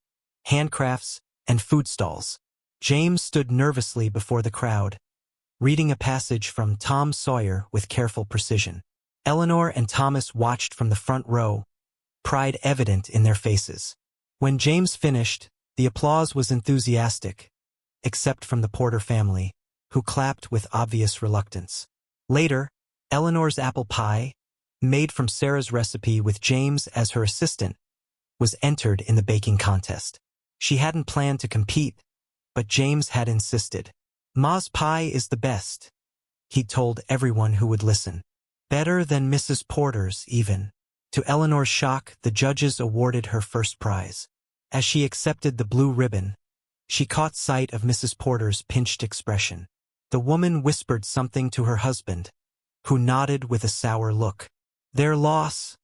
handcrafts, and food stalls. James stood nervously before the crowd, reading a passage from Tom Sawyer with careful precision. Eleanor and Thomas watched from the front row, pride evident in their faces. When James finished, the applause was enthusiastic, except from the Porter family, who clapped with obvious reluctance. Later, Eleanor's apple pie, made from Sarah's recipe with James as her assistant, was entered in the baking contest. She hadn't planned to compete, but James had insisted. Ma's pie is the best, he told everyone who would listen. Better than Mrs. Porter's, even. To Eleanor's shock, the judges awarded her first prize. As she accepted the blue ribbon, she caught sight of Mrs. Porter's pinched expression. The woman whispered something to her husband, who nodded with a sour look. Their loss,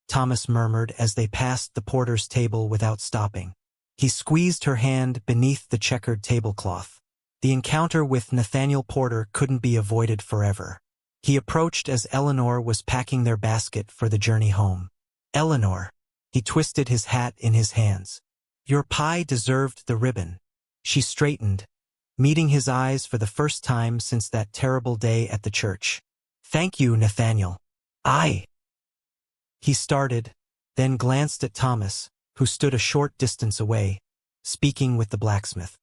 Thomas murmured as they passed the Porter's table without stopping. He squeezed her hand beneath the checkered tablecloth. The encounter with Nathaniel Porter couldn't be avoided forever. He approached as Eleanor was packing their basket for the journey home. Eleanor. He twisted his hat in his hands. Your pie deserved the ribbon. She straightened, meeting his eyes for the first time since that terrible day at the church. Thank you, Nathaniel. He started, then glanced at Thomas, who stood a short distance away, speaking with the blacksmith.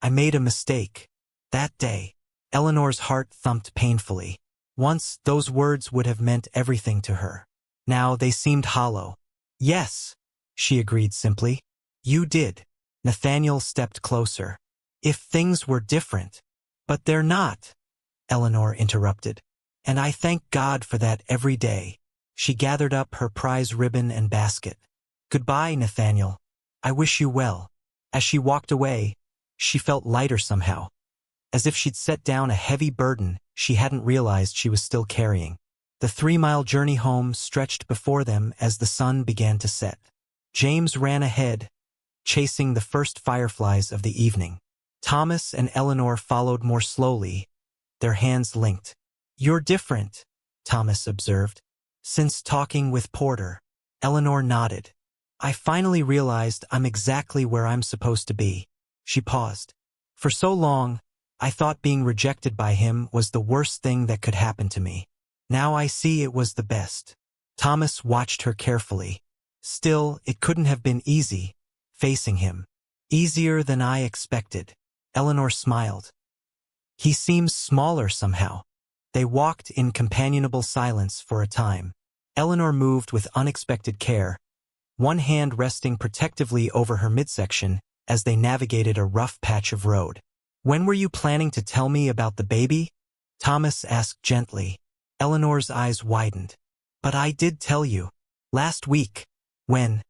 I made a mistake. That day. Eleanor's heart thumped painfully. Once, those words would have meant everything to her. Now they seemed hollow. Yes, she agreed simply. You did. Nathaniel stepped closer. If things were different. But they're not, Eleanor interrupted. And I thank God for that every day. She gathered up her prize ribbon and basket. Goodbye, Nathaniel. I wish you well. As she walked away, she felt lighter somehow. as if she'd set down a heavy burden she hadn't realized she was still carrying. The 3-mile journey home stretched before them as the sun began to set. James ran ahead, chasing the first fireflies of the evening. Thomas and Eleanor followed more slowly, their hands linked. "You're different," Thomas observed. "Since talking with Porter." Eleanor nodded. "I finally realized I'm exactly where I'm supposed to be." She paused. "For so long, I thought being rejected by him was the worst thing that could happen to me. Now I see it was the best." Thomas watched her carefully. "Still, it couldn't have been easy, facing him." "Easier than I expected." Eleanor smiled. "He seems smaller somehow." They walked in companionable silence for a time. Eleanor moved with unexpected care, one hand resting protectively over her midsection as they navigated a rough patch of road. "When were you planning to tell me about the baby?" Thomas asked gently. Eleanor's eyes widened. "But I did tell you. Last week." "When?"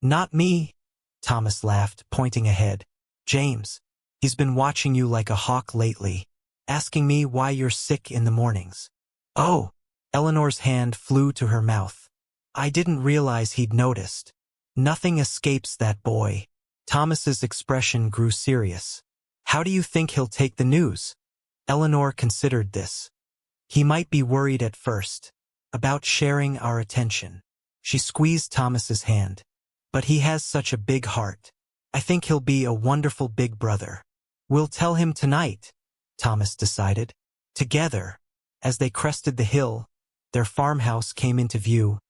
"Not me," Thomas laughed, pointing ahead. "James. He's been watching you like a hawk lately, asking me why you're sick in the mornings." "Oh!" Eleanor's hand flew to her mouth. "I didn't realize he'd noticed." "Nothing escapes that boy." Thomas's expression grew serious. "How do you think he'll take the news?" Eleanor considered this. "He might be worried at first, about sharing our attention." She squeezed Thomas's hand. "But he has such a big heart. I think he'll be a wonderful big brother." "We'll tell him tonight," Thomas decided. Together, as they crested the hill, their farmhouse came into view,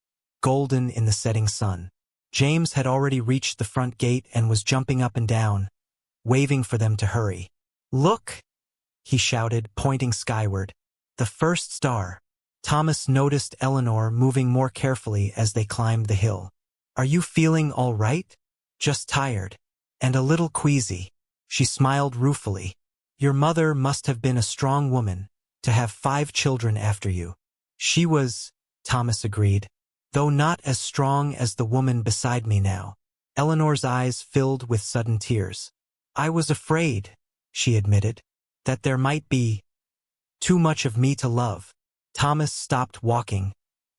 golden in the setting sun. James had already reached the front gate and was jumping up and down, waving for them to hurry. "Look!" he shouted, pointing skyward. "The first star." Thomas noticed Eleanor moving more carefully as they climbed the hill. "Are you feeling all right?" "Just tired. And a little queasy." She smiled ruefully. "Your mother must have been a strong woman, to have 5 children after you." "She was," Thomas agreed, "though not as strong as the woman beside me now." Eleanor's eyes filled with sudden tears. "I was afraid," she admitted, "that there might be too much of me to love." Thomas stopped walking,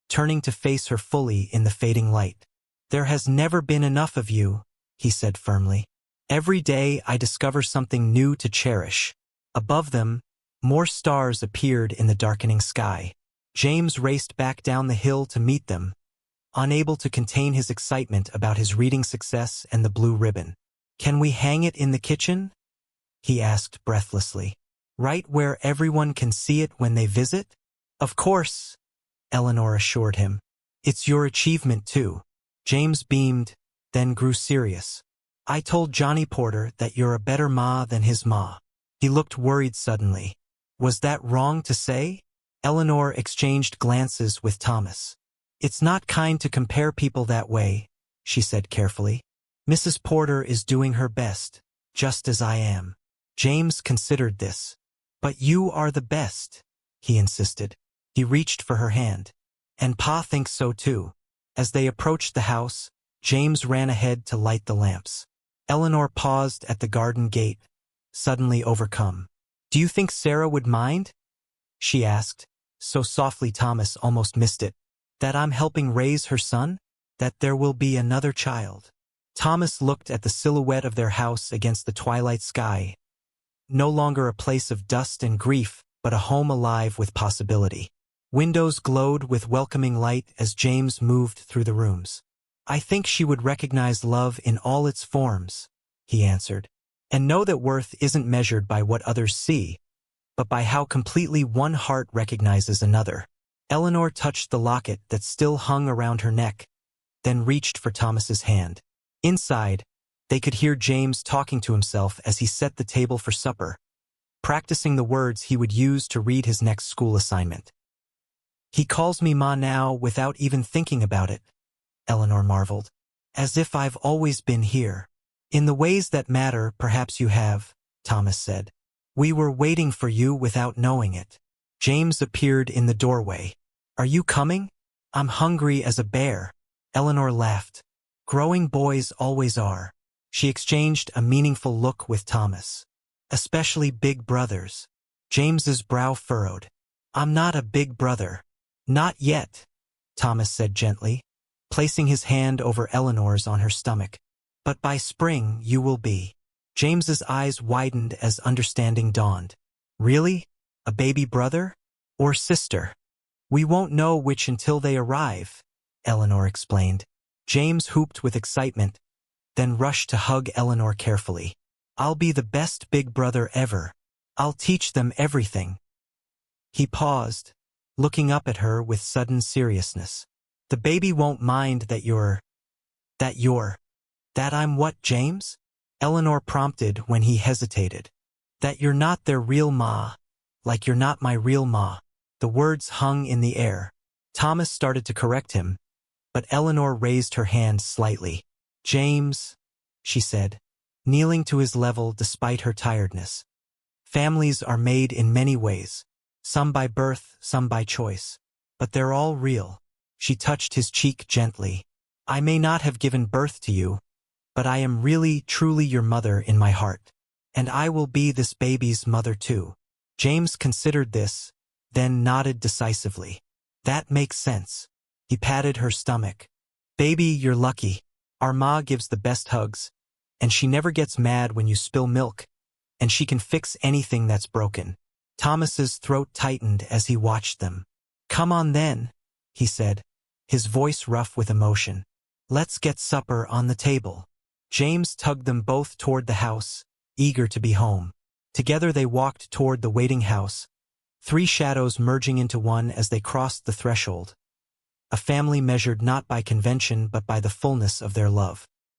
turning to face her fully in the fading light. "There has never been enough of you," he said firmly. "Every day I discover something new to cherish." Above them, more stars appeared in the darkening sky. James raced back down the hill to meet them, unable to contain his excitement about his reading success and the blue ribbon. "Can we hang it in the kitchen?" he asked breathlessly. "Right where everyone can see it when they visit?" "Of course," Eleanor assured him. "It's your achievement too." James beamed, then grew serious. "I told Johnny Porter that you're a better ma than his ma." He looked worried suddenly. "Was that wrong to say?" Eleanor exchanged glances with Thomas. "It's not kind to compare people that way," she said carefully. "Mrs. Porter is doing her best, just as I am." James considered this. "But you are the best," he insisted. He reached for her hand. "And Pa thinks so too." As they approached the house, James ran ahead to light the lamps. Eleanor paused at the garden gate, suddenly overcome. "Do you think Sarah would mind?" she asked, so softly Thomas almost missed it. "That I'm helping raise her son? That there will be another child?" Thomas looked at the silhouette of their house against the twilight sky. No longer a place of dust and grief, but a home alive with possibility. Windows glowed with welcoming light as James moved through the rooms. "I think she would recognize love in all its forms," he answered, "and know that worth isn't measured by what others see, but by how completely one heart recognizes another." Eleanor touched the locket that still hung around her neck, then reached for Thomas's hand. Inside, they could hear James talking to himself as he set the table for supper, practicing the words he would use to read his next school assignment. "He calls me Ma now without even thinking about it," Eleanor marveled. "As if I've always been here." "In the ways that matter, perhaps you have," Thomas said. "We were waiting for you without knowing it." James appeared in the doorway. "Are you coming?" "I'm hungry as a bear." Eleanor laughed. "Growing boys always are." She exchanged a meaningful look with Thomas. especially big brothers. James's brow furrowed. I'm not a big brother. Not yet, Thomas said gently, placing his hand over Eleanor's on her stomach. But by spring you will be. James's eyes widened as understanding dawned. Really? A baby brother? Or sister? We won't know which until they arrive, Eleanor explained. James whooped with excitement, then rushed to hug Eleanor carefully. I'll be the best big brother ever. I'll teach them everything. He paused, looking up at her with sudden seriousness. The baby won't mind that I'm what, James? Eleanor prompted when he hesitated. That you're not their real ma, like you're not my real ma. The words hung in the air. Thomas started to correct him, but Eleanor raised her hand slightly. James, she said, kneeling to his level despite her tiredness. Families are made in many ways, some by birth, some by choice, but they're all real. She touched his cheek gently. I may not have given birth to you, but I am really, truly your mother in my heart. And I will be this baby's mother too. James considered this, then nodded decisively. That makes sense. He patted her stomach. Baby, you're lucky. Our ma gives the best hugs, and she never gets mad when you spill milk, and she can fix anything that's broken. Thomas's throat tightened as he watched them. Come on then, he said, his voice rough with emotion. Let's get supper on the table. James tugged them both toward the house, eager to be home. Together they walked toward the waiting house, three shadows merging into one as they crossed the threshold. A family measured not by convention but by the fullness of their love.